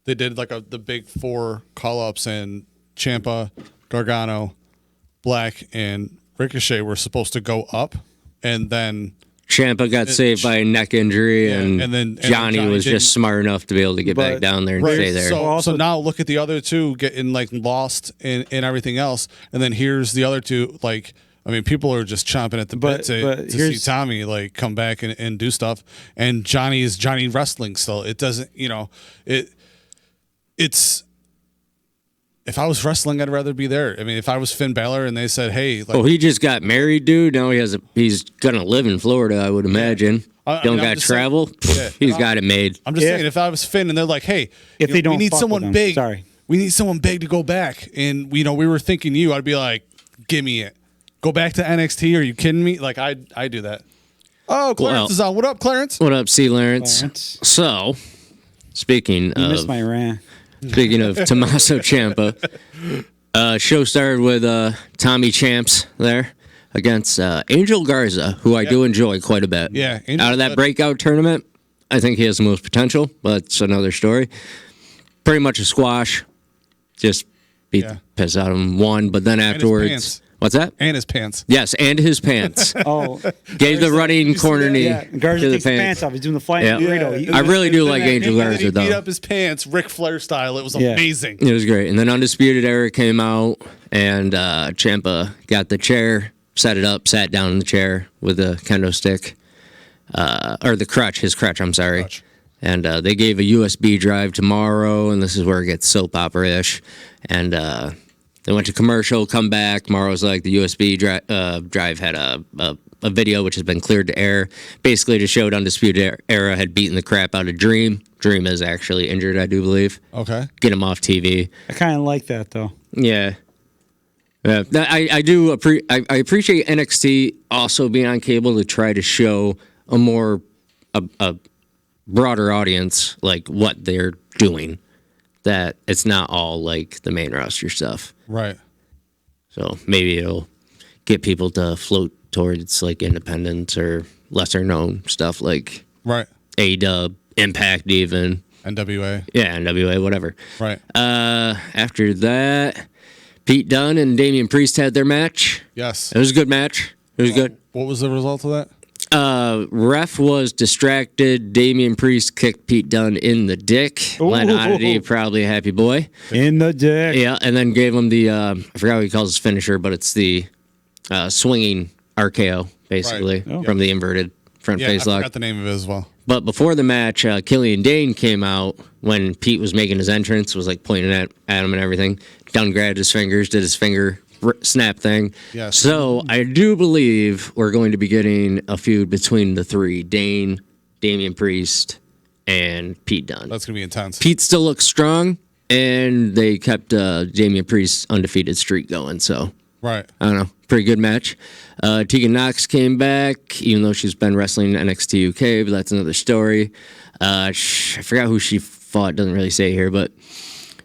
they did like the big 4 call-ups and Ciampa, Gargano, Black, and Ricochet were supposed to go up, and then Ciampa got saved by a neck injury, and then Johnny was just smart enough to be able to get back down there and stay there. So now look at the other two getting like lost in everything else, and then here's the other two. Like, I mean, people are just chomping at the bit to see Tommy like come back and do stuff, and Johnny is Johnny wrestling still. It doesn't, it's. If I was wrestling, I'd rather be there. I mean, if I was Finn Balor and they said, "Hey," he just got married, dude. Now he's gonna live in Florida, I would imagine. Don't got travel. He's got it made. I'm just saying, if I was Finn and they're like, "Hey, if they don't, we need someone big. We need someone big to go back," and we were thinking you, I'd be like, "Give me it. Go back to NXT. Are you kidding me?" Like I do that. Oh, Clarence is on. What up, Clarence? What up, C. Lawrence? So, speaking of, missed my rant. Speaking of Tommaso Ciampa, show started with Tommy Champs there against Angel Garza, who I do enjoy quite a bit. Yeah, out of that breakout tournament, I think he has the most potential, but it's another story. Pretty much a squash, just beat the piss out of him, won, but then afterwards. What's that? And his pants. Yes, and his pants. Gave the running corner knee to Garza the takes his pants off. He's doing the flying burrito. I really do like Angel Garza, though. He beat up his pants, Ric Flair style. It was amazing. It was great. And then Undisputed Era came out, and Ciampa got the chair, set it up, sat down in the chair with a kendo stick. Or his crutch, I'm sorry. Crutch. And they gave a USB drive to Morrow, and this is where it gets soap opera-ish. And they went to commercial, come back. Morrow's like, the USB drive had a video which has been cleared to air. Basically, to show Undisputed Era had beaten the crap out of Dream. Dream is actually injured, I do believe. Okay. Get him off TV. I kind of like that, though. Yeah. I do I appreciate NXT also being on cable to try to show a more a broader audience like what they're doing. That it's not all like the main roster stuff. Right. So maybe it'll get people to float towards like independent or lesser known stuff like AEW, Impact, even NWA. Yeah, NWA, whatever. Right. After that, Pete Dunne and Damian Priest had their match. Yes. It was a good match. It was good. What was the result of that? Ref was distracted. Damian Priest kicked Pete Dunne in the dick. Len Oddity, probably a happy boy. In the dick. Yeah, and then gave him the, I forgot what he calls his finisher, but it's the swinging RKO, basically, from the inverted front face lock. I forgot the name of it as well. But before the match, Killian Dane came out when Pete was making his entrance, was like pointing at him and everything. Dunne grabbed his fingers, did his finger snap thing. Yes. So I do believe we're going to be getting a feud between the three: Dane, Damian Priest, and Pete Dunne. That's going to be intense. Pete still looks strong, and they kept Damian Priest's undefeated streak going. So right. I don't know. Pretty good match. Tegan Knox came back, even though she's been wrestling NXT UK, but that's another story. I forgot who she fought. Doesn't really say here, but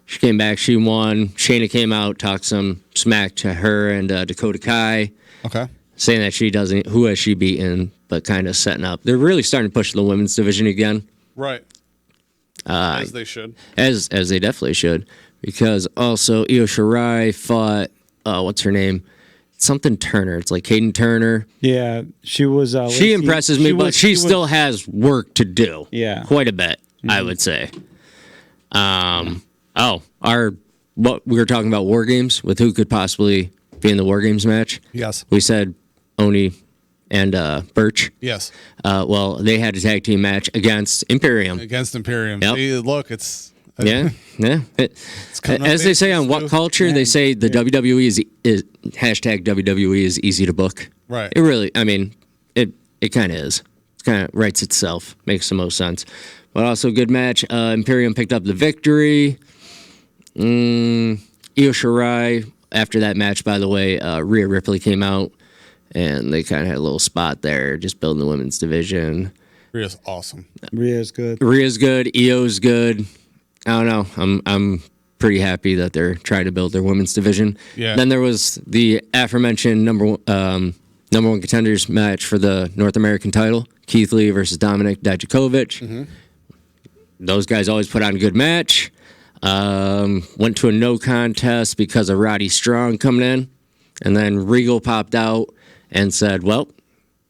she came back. She won. Shayna came out, talked some smack to her and Dakota Kai. Okay. Saying that she doesn't, who has she beaten, but kind of setting up. They're really starting to push the women's division again. Right. As they should. As they definitely should. Because also Io Shirai fought, what's her name? Something Turner. It's like Kaden Turner. Yeah, she was. She impresses me, but she still has work to do. Yeah. Quite a bit, I would say. What we were talking about War Games with who could possibly be in the War Games match. Yes. We said Oni and Birch. Yes. Well, they had a tag team match against Imperium. Against Imperium. Yep. See, look, it's. Yeah. As they say on What Culture, they say the WWE is hashtag WWE is easy to book. Right. It really, I mean, it kind of is. It kind of writes itself. Makes the most sense. But also good match. Imperium picked up the victory. Io Shirai, after that match, by the way, Rhea Ripley came out, and they kind of had a little spot there, just building the women's division. Rhea's awesome. Rhea's good. Rhea's good. Io's good. I don't know. I'm pretty happy that they're trying to build their women's division. Yeah. Then there was the aforementioned number one contenders match for the North American title: Keith Lee versus Dominik Dijakovic. Mm-hmm. Those guys always put on a good match. Went to a no contest because of Roddy Strong coming in, and then Regal popped out and said, "Well,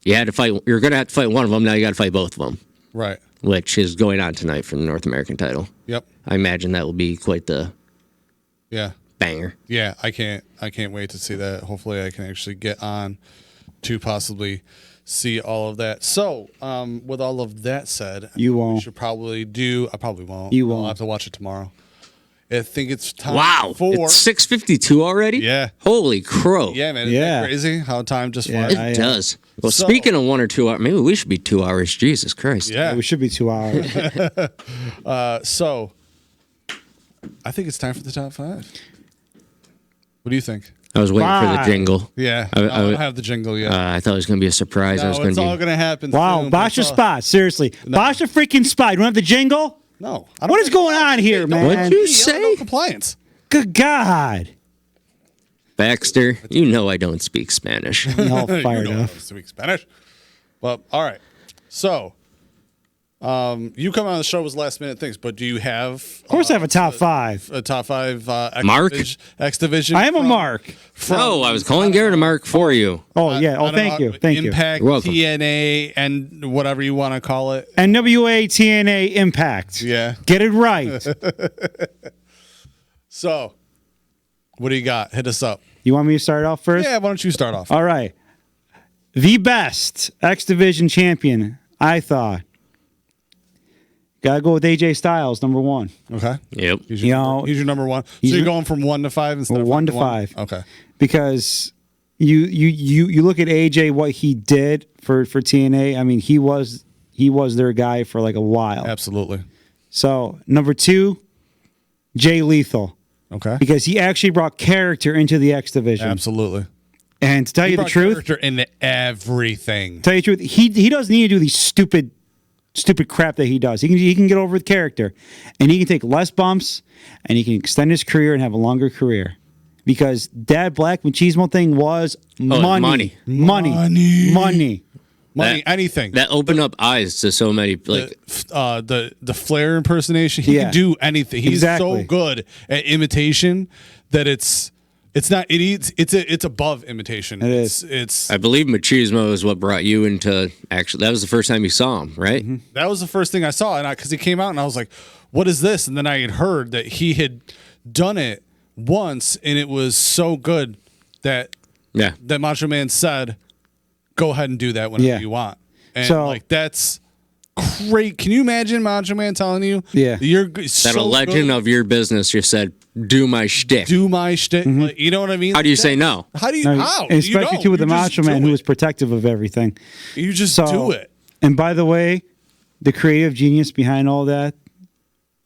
you had to fight. You're going to have to fight one of them. Now you got to fight both of them." Right. Which is going on tonight for the North American title. Yep. I imagine that will be quite the banger. Yeah, I can't wait to see that. Hopefully I can actually get on to possibly see all of that. So, with all of that said, you won't. We should probably do. I probably won't. You won't. I'll have to watch it tomorrow. I think it's time. Wow, for it's 6:52 already. Yeah. Holy crow. Yeah, man. Isn't that crazy how time just flies? It does. Well, speaking of 1 or 2 hours, maybe we should be 2 hours. Jesus Christ. Yeah, we should be 2 hours. So, I think it's time for the top 5. What do you think? I was waiting for the jingle. Yeah, I don't have the jingle yet. I thought it was going to be a surprise. No, it's all going to happen. Wow, soon. Bosh a spot. Seriously. No. Bosh a freaking spot. You don't have the jingle? No. What is going on here, man? What'd you say? No compliance. Good God. Baxter, you know I don't speak Spanish. No, fired I up. don't speak Spanish. Well, all right. So, you come on the show was last minute things, but do you have? Of course, I have a top 5. A top 5. Mark? X Division. I am a Mark. No, I was calling Garrett a Mark for you. Oh, yeah. Oh, thank you. Thank you. Impact, TNA, and whatever you want to call it. NWA, TNA, Impact. Yeah. Get it right. So, what do you got? Hit us up. You want me to start off first? Yeah, why don't you start off? All right. The best X Division champion, I thought. Gotta go with AJ Styles, number 1. Okay. Yep. He's your number 1. So you're going from 1 to 5 instead of 1 to 5. Okay. Because you look at AJ, what he did for TNA. I mean, he was their guy for like a while. Absolutely. So number 2, Jay Lethal. Okay. Because he actually brought character into the X Division. Absolutely. And to tell you the truth, character into everything. Tell you the truth, he doesn't need to do these stupid crap that he does. He can get over with character, and he can take less bumps, and he can extend his career and have a longer career. Because that Black Machismo thing was money. money, anything. That opened up eyes to so many. Like the Flair impersonation, he can do anything. He's so good at imitation that it's above imitation. It's. I believe machismo is what brought you into. Actually, that was the first time you saw him, right? Mm-hmm. That was the first thing I saw, and because he came out, and I was like, "What is this?" And then I had heard that he had done it once, and it was so good that Macho Man said, "Go ahead and do that whenever you want." And that's great. Can you imagine Macho Man telling you, you're that a legend of your business just said, "Do my shtick." Do my shtick. Mm-hmm. Like, you know what I mean? How do you say no? How do you? How? And especially with the Macho Man, who was protective of everything. You just do it. And by the way, the creative genius behind all that,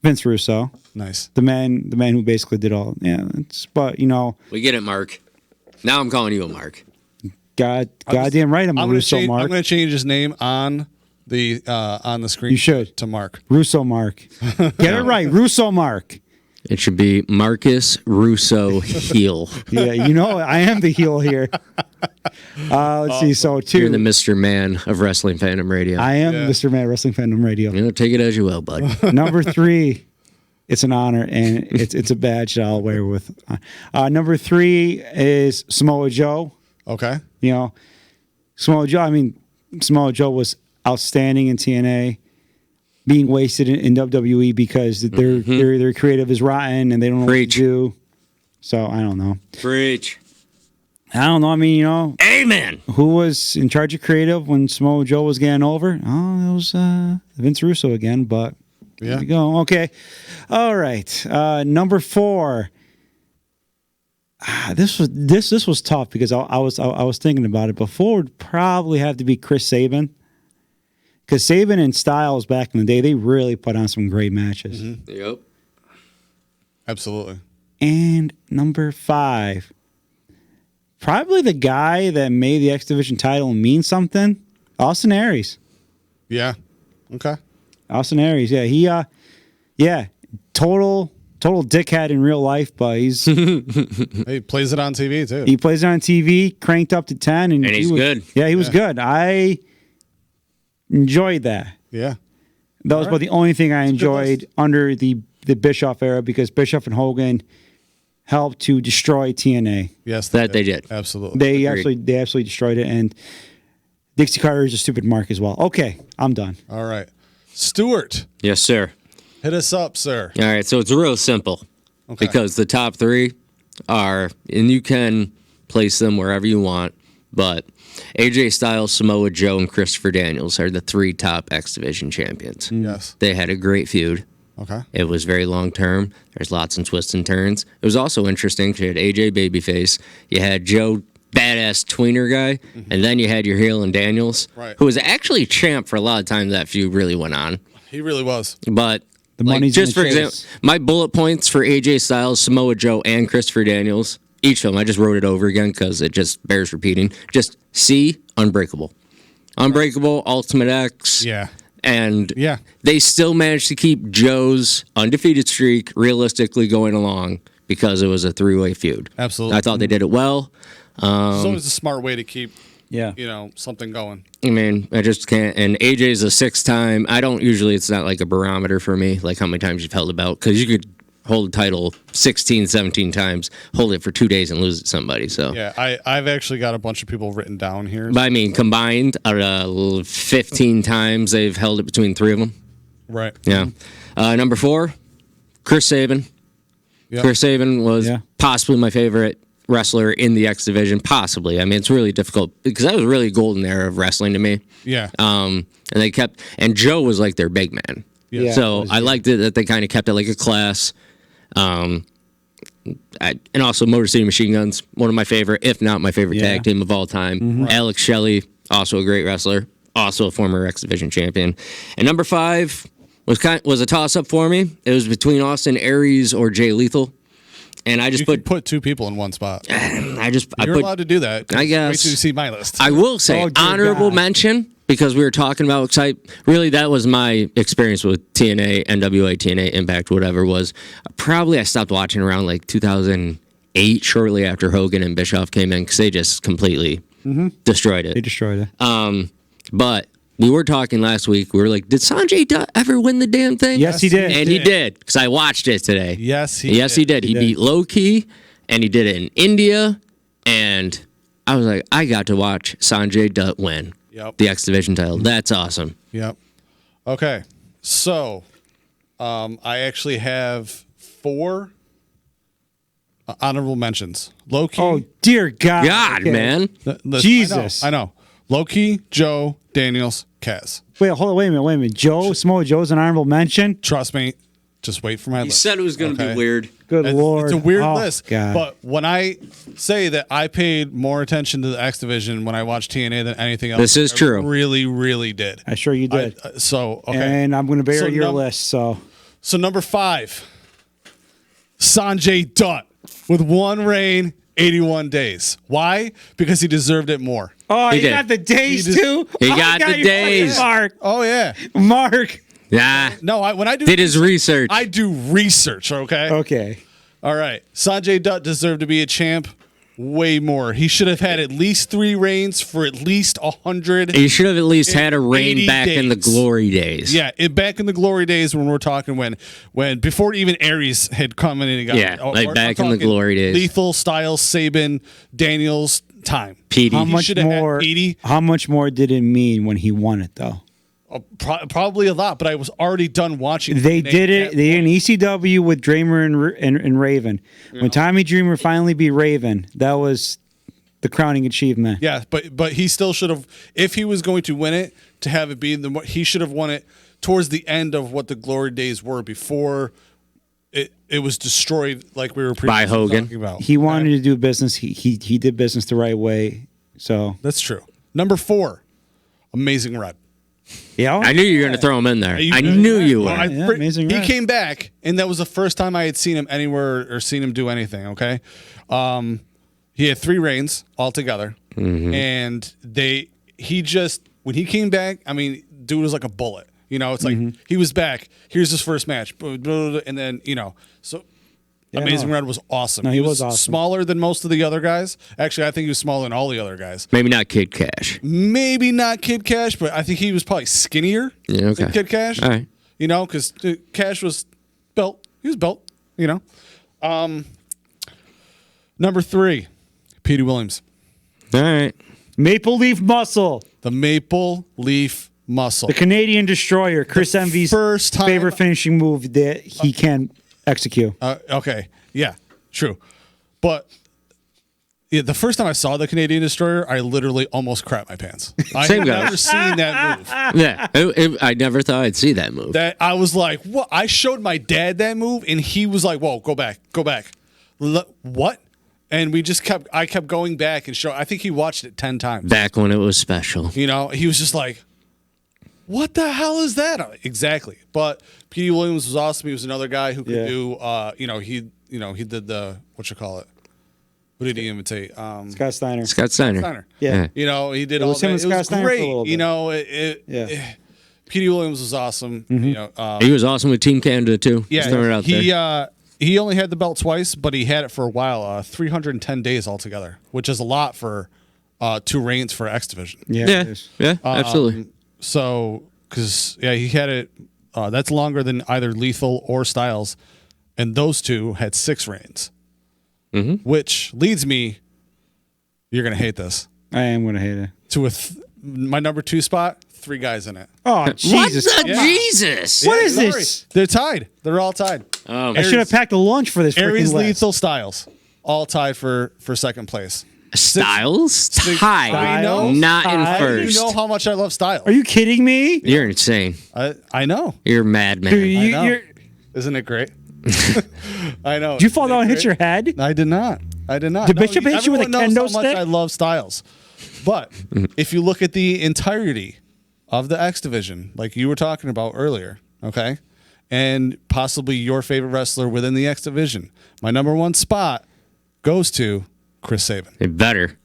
Vince Russo. Nice. The man who basically did all. Yeah. But we get it, Mark. Now I'm calling you a Mark. Goddamn right, I'm a Russo Mark. I'm going to change his name on the screen. You should to Mark. Russo Mark. Get it right, Russo Mark. It should be Marcus Russo heel. Yeah, I am the heel here. Let's see. So you're the Mr. Man of Wrestling Fandom Radio. I am Mr. Man of Wrestling Fandom Radio. Take it as you will, bud. Number 3. It's an honor, and it's a badge that I'll wear with. Number 3 is Samoa Joe. Okay. Samoa Joe. I mean, Samoa Joe was outstanding in TNA, being wasted in WWE because their creative is rotten and they don't know what to do. So I don't know. Preach. I don't know. I mean, Amen. Who was in charge of creative when Samoa Joe was getting over? Oh, it was Vince Russo again. But there we go. Okay. All right. Number 4. This was tough because I was thinking about it. But 4 would probably have to be Chris Sabin, because Sabin and Styles back in the day, they really put on some great matches. Mm-hmm. Yep, absolutely. And number 5, probably the guy that made the X Division title mean something, Austin Aries. Yeah. Okay. Austin Aries. Yeah, total dickhead in real life, but he plays it on TV too. He plays it on TV, cranked up to 10, and he's good. Yeah, he was good. I enjoyed that. Yeah, that was about the only thing I enjoyed under the Bischoff era, because Bischoff and Hogan helped to destroy TNA. Yes, they did. Absolutely, they absolutely destroyed it. And Dixie Carter is a stupid mark as well. Okay, I'm done. All right, Stuart. Yes, sir. Hit us up, sir. All right, so it's real simple, because the top 3 are, and you can place them wherever you want, but AJ Styles, Samoa Joe, and Christopher Daniels are the 3 top X Division champions. Yes. They had a great feud. Okay. It was very long term. There's lots of twists and turns. It was also interesting because you had AJ Babyface, you had Joe badass tweener guy, and then you had your heel and Daniels, who was actually champ for a lot of times that feud really went on. He really was. But the money's just for example, my bullet points for AJ Styles, Samoa Joe, and Christopher Daniels, each of them, I just wrote it over again because it just bears repeating. Just C, Unbreakable. Unbreakable, Ultimate X. Yeah. And they still managed to keep Joe's undefeated streak realistically going along because it was a 3-way feud. Absolutely. I thought they did it well. It's always a smart way to keep something going. I mean, I just can't. And AJ's a 6-time. I don't usually, it's not like a barometer for me, like how many times you've held a belt, because you could hold a title 16, 17 times, hold it for 2 days and lose it to somebody. So yeah, I've actually got a bunch of people written down here. But I mean, combined, 15 times they've held it between 3 of them. Right. Yeah. Number 4, Chris Sabin. Yep. Chris Sabin was possibly my favorite wrestler in the X Division, possibly. I mean, it's really difficult because that was really a golden era of wrestling to me. Yeah. And Joe was like their big man. Yeah. So I liked it that they kind of kept it like a class. And also Motor City Machine Guns, one of my favorite, if not my favorite tag team of all time. Mm-hmm. Alex Shelley, also a great wrestler, also a former X Division champion. And number 5 was a toss up for me. It was between Austin Aries or Jay Lethal. And I just put 2 people in one spot. You're allowed to do that. I guess. Wait till you see my list. I will say honorable mention, because we were talking about, really that was my experience with TNA, NWA, TNA, Impact, whatever, was probably I stopped watching around like 2008, shortly after Hogan and Bischoff came in, because they just completely destroyed it. They destroyed it. But we were talking last week. We were like, did Sanjay Dutt ever win the damn thing? Yes, he did. And he did, because I watched it today. Yes, he did. He beat Low Key, and he did it in India. And I was like, I got to watch Sanjay Dutt win the X Division title. That's awesome. Yep. Okay. So, I actually have 4 honorable mentions. Low Key. Oh, dear God. God, man. Jesus. I know. Low Key, Joe, Daniels, Kaz. Wait a minute. Samoa Joe's an honorable mention? Trust me. Just wait for my list. He said it was going to be weird. Good Lord. It's a weird Oh, list. God. But when I say that I paid more attention to the X Division when I watched TNA than anything else, This is true. I really, really did. I sure you did. Okay. And I'm going to bury So your list. So number 5, Sanjay Dutt with 1 reign, 81 days. Why? Because he deserved it more. Oh, He you did. got the days too? He Oh, got the your days. Mark. Oh yeah. Mark. Nah. No, when I do Did his research. I do research. Okay. Okay. All right. Sanjay Dutt deserved to be a champ way more. He should have had at least 3 reigns for at least 100. He should have at least had a reign back in the days. glory days. Yeah, back in the glory days when we're talking when before even Aries had come in and got like back in the glory days. Lethal, Styles, Sabin, Daniels time. Petey. How much should have had more? Petey. How much more did it mean when he won it, though? Probably a lot, but I was already done watching. They TNA did at it. They did an ECW with Dreamer and Raven. When Tommy Dreamer finally beat Raven, that was the crowning achievement. Yeah, but he still should have. If he was going to win it, to have it be he should have won it towards the end of what the glory days were before it was destroyed, like we were by Hogan. talking about. He wanted to do business. He did business the right way. So That's true. Number 4, Amazing Red. yeah, I knew you were going to throw him in there. I good? knew you were. Well, Amazing he Red. came back, and that was the first time I had seen him anywhere or seen him do anything. Okay, he had 3 reigns altogether, and when he came back, I mean, dude was like a bullet. You know, it's like he was back. Here's his first match, and then so. Amazing Red was awesome. No, he was awesome. Smaller than most of the other guys. Actually, I think he was smaller than all the other guys. Maybe not Kid Cash. Maybe not Kid Cash, but I think he was probably skinnier Yeah, than okay. Kid Cash. All right. Because Cash was built. He was built. Number 3, Petey Williams, All right. Maple Leaf Muscle, the Maple Leaf Muscle. the Canadian Destroyer, Chris Envy's first time- favorite finishing move that he can execute. Okay, yeah, true, but. Yeah, the first time I saw the Canadian Destroyer, I literally almost crapped my pants. I Same had guy. never seen that move. Yeah. I never thought I'd see that move. That I was like, what? I showed my dad that move, and he was like, "Whoa, go back." What? And I kept going back and I think he watched it 10 times. Back when it was special. He was just like, "What the hell is that?" Exactly. But Petey Williams was awesome. He was another guy who could do. He did the what. Who did he imitate? Scott Steiner. Scott Steiner. Yeah. He did It all was him that. and It Scott was Steiner for a little great. bit. Petey Williams was awesome. He was awesome with Team Canada, too. Yeah, Just throwing it out there. He only had the belt twice, but he had it for a while, 310 days altogether, which is a lot for 2 reigns for X Division. Yeah, absolutely. So, because he had it, that's longer than either Lethal or Styles, and those 2 had 6 reigns, which leads me. You're gonna hate this. I am going to hate it. To my number 2 spot, 3 guys in it. Oh, Jesus. What the Jesus? What is Sorry. this? They're tied. They're all tied. I should have packed a lunch for this freaking Aries, list. Lethal, Styles, all tied for second place. Styles? Tied. I know. Not in You first. know how much I love Styles. Are you kidding me? You're insane. I know. You're a madman. Dude, I know. you're, Isn't it great? I know. did you fall down and hit your head? I did not. Did Bishop hit you with a everyone knows kendo how much stick? I love Styles. But if you look at the entirety of the X Division, like you were talking about earlier, okay, and possibly your favorite wrestler within the X Division, my number 1 spot goes to Chris Sabin. It better.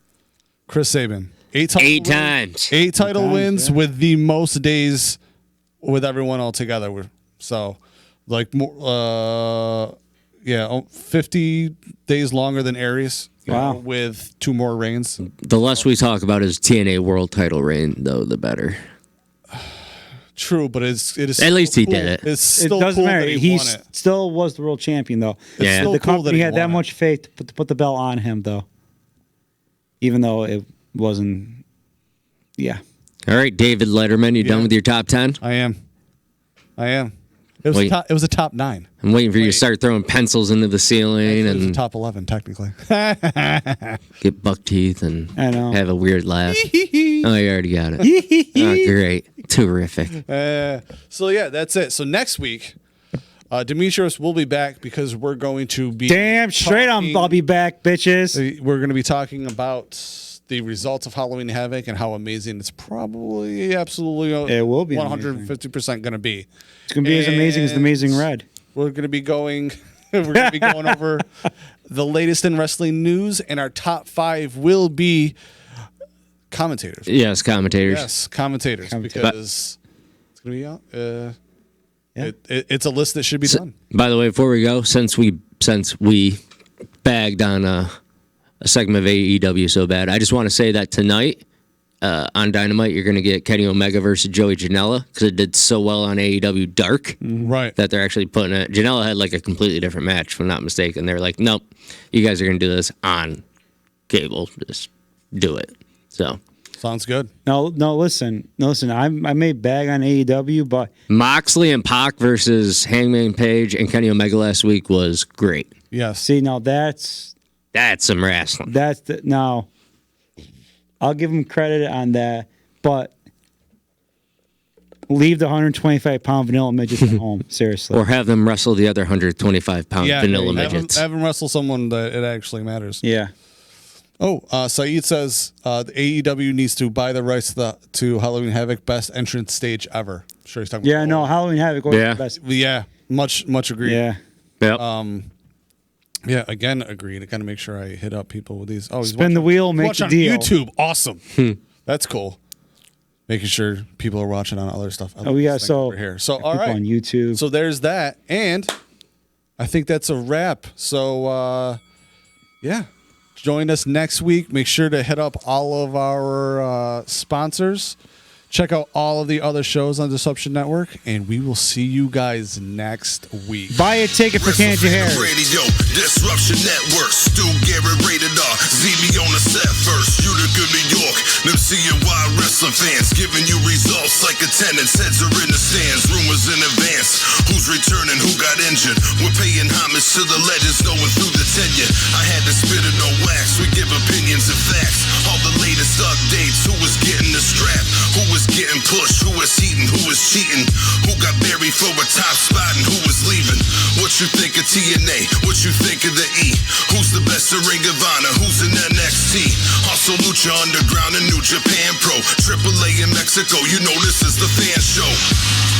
Chris Sabin. 8 times. 8 title wins with the most days with everyone all together. So, like, more, 50 days longer than Aries. Wow. With 2 more reigns. The less we talk about his TNA World Title reign, though, the better. True, but it is at least he cool. did it. It's It still doesn't cool matter. that He won it. still was the world champion, though. Yeah. still The cool company that he had that won it. much faith to put the belt on him, though. Even though it wasn't. Yeah. All right, David Letterman, you done with your top 10? I am. It was a top 9. I'm waiting for you to start throwing pencils into the ceiling It was a and top 11, technically. get buck teeth and I know. have a weird laugh. Oh, you already got it. Oh, great. Terrific. So, yeah, that's it. So, next week, Demetrius will be back because we're going to be. Damn straight, I'll be back, bitches. We're going to be talking about the results of Halloween Havoc and how amazing it's probably absolutely It will be 150% going to be. It's going to be as amazing as the Amazing Red. We're going to be going over the latest in wrestling news, and our top 5 will be commentators. Yes, commentators. Yes, commentators, because it's going to be out. It's a list that should be done. By the way, before we go, since we bagged on a segment of AEW so bad, I just want to say that tonight on Dynamite, you're going to get Kenny Omega versus Joey Janela because it did so well on AEW Dark, right? That they're actually putting it. Janela had like a completely different match, if I'm not mistaken. They're like, nope, you guys are going to do this on cable. Just do it. So sounds good. No, listen. I may bag on AEW, but Moxley and Pac versus Hangman Page and Kenny Omega last week was great. Yes. See, now that's some wrestling. Now, I'll give him credit on that, but leave the 125-pound vanilla midgets at home, seriously. Or have them wrestle the other 125-pound vanilla midgets. Have them wrestle someone that it actually matters. Yeah. Oh, Saeed says the AEW needs to buy the rights to Halloween Havoc, best entrance stage ever. I'm sure he's talking about. Yeah, no, Halloween Havoc was the best. Yeah, much agreed. Yeah. Yep. Yeah, again, agreed. I got to make sure I hit up people with these. Oh, Spin the wheel, make watch the on deal. YouTube, awesome. That's cool. Making sure people are watching on other stuff. We got over here. So all right, on YouTube. So there's that, and I think that's a wrap. So yeah, join us next week. Make sure to hit up all of our sponsors. Check out all of the other shows on Disruption Network, and we will see you guys next week. Buy a ticket for Candy Hair. Radio, Disruption Network, Stu Garrett rated R. ZB on the set first, Utica, New York. Them CNY wrestling fans giving you results like attendance. Heads are in the stands, rumors in advance. Who's returning, who got injured? We're paying homage to the legends going through the tenure. I had to spit it on wax. We give opinions and facts. All the latest updates. Who was getting the strap? Who was getting pushed? Who was heating? Who was cheating? Who got buried for a top spot and who was leaving? What you think of TNA? What you think of the E? Who's the best in Ring of Honor? Who's in NXT? Also Lucha Underground and New Japan Pro. AAA in Mexico, you know this is the fan show.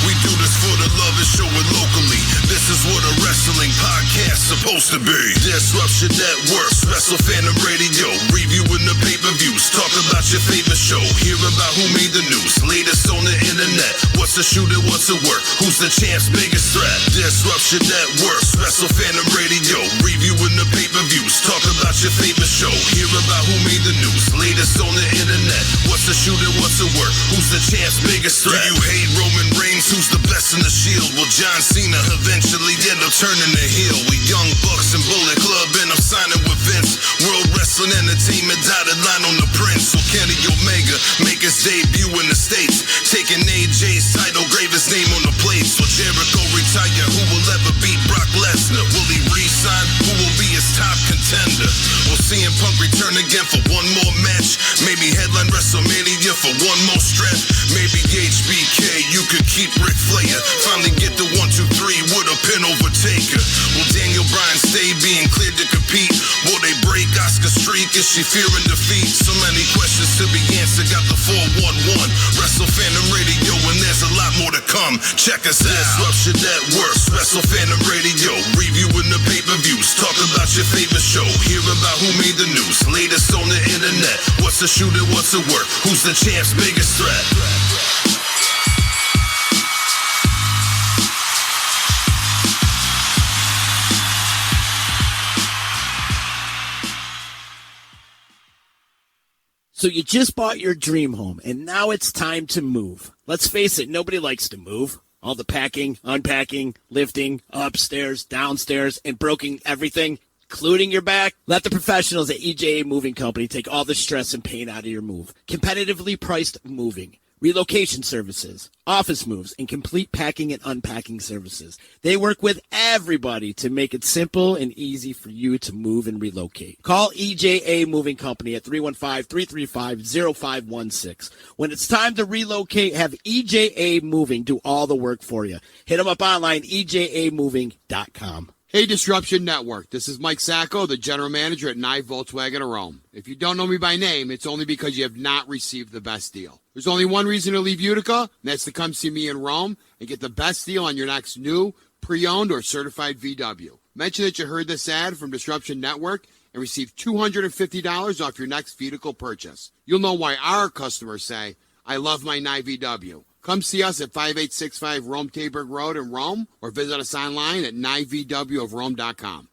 We do this for the love and show it locally. This is what a wrestling podcast's supposed to be. Disruption Networks, Wrestle Fandom Radio, reviewing the pay-per-views, talk about your favorite show, hear about who made the news, latest on the internet, what's a shooter, what's a work, who's the champ's biggest threat. Disruption Networks, Wrestle Fandom Radio, reviewing the pay-per-views, talk about your favorite show, hear about who made the news, latest on the internet, what's a shooter, what's a work, who's the champ's biggest threat. Do you hate Roman Reigns? Who's the best in the Shield? Will John Cena eventually end up turning the heel? We Young Bucks and Bullet Club, and I'm signing with Vince. World Wrestling Entertainment dotted line on the Prince. So Kenny Omega make his debut in the States, taking AJ's title, grave his name on the plate. So Jericho retire, who will ever beat Brock Lesnar? Will he re-sign? Who will be his top contender? Will CM Punk return again for one more match? Maybe headline WrestleMania for one more strap? Maybe HBK, you could keep Ric Flair, finally get the 1, 2, 3 with a pin overtaker. Will Daniel Bryan stay being cleared to compete? Will they break Asuka's streak? Is she fearing defeat? So many questions to be answered. Got the 411 Wrestle Fandom Radio, and there's a lot more to come. Check us out. Disruption Networks, Wrestle Fandom Radio, reviewing the pay-per-views, talk about your favorite show, hear about who made the news, latest on the internet, what's a shooter, what's a work, who's the champ's biggest threat. So you just bought your dream home, and now it's time to move. Let's face it, nobody likes to move. All the packing, unpacking, lifting, upstairs, downstairs, and broken everything, including your back. Let the professionals at EJA Moving Company take all the stress and pain out of your move. Competitively priced moving, relocation services, office moves, and complete packing and unpacking services. They work with everybody to make it simple and easy for you to move and relocate. Call EJA Moving Company at 315-335-0516. When it's time to relocate, have EJA Moving do all the work for you. Hit them up online, ejamoving.com. Hey, Disruption Network. This is Mike Sacco, the general manager at Nye Volkswagen of Rome. If you don't know me by name, it's only because you have not received the best deal. There's only one reason to leave Utica, and that's to come see me in Rome and get the best deal on your next new, pre-owned, or certified VW. Mention that you heard this ad from Disruption Network and receive $250 off your next vehicle purchase. You'll know why our customers say, I love my Nye VW. Come see us at 5865 Rome Taberg Road in Rome, or visit us online at nyvwofrome.com.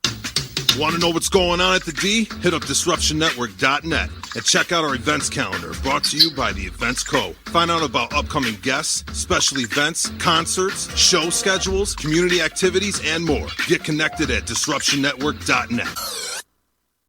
Want to know what's going on at the D? Hit up DisruptionNetwork.net and check out our events calendar, brought to you by the Events Co. Find out about upcoming guests, special events, concerts, show schedules, community activities, and more. Get connected at DisruptionNetwork.net.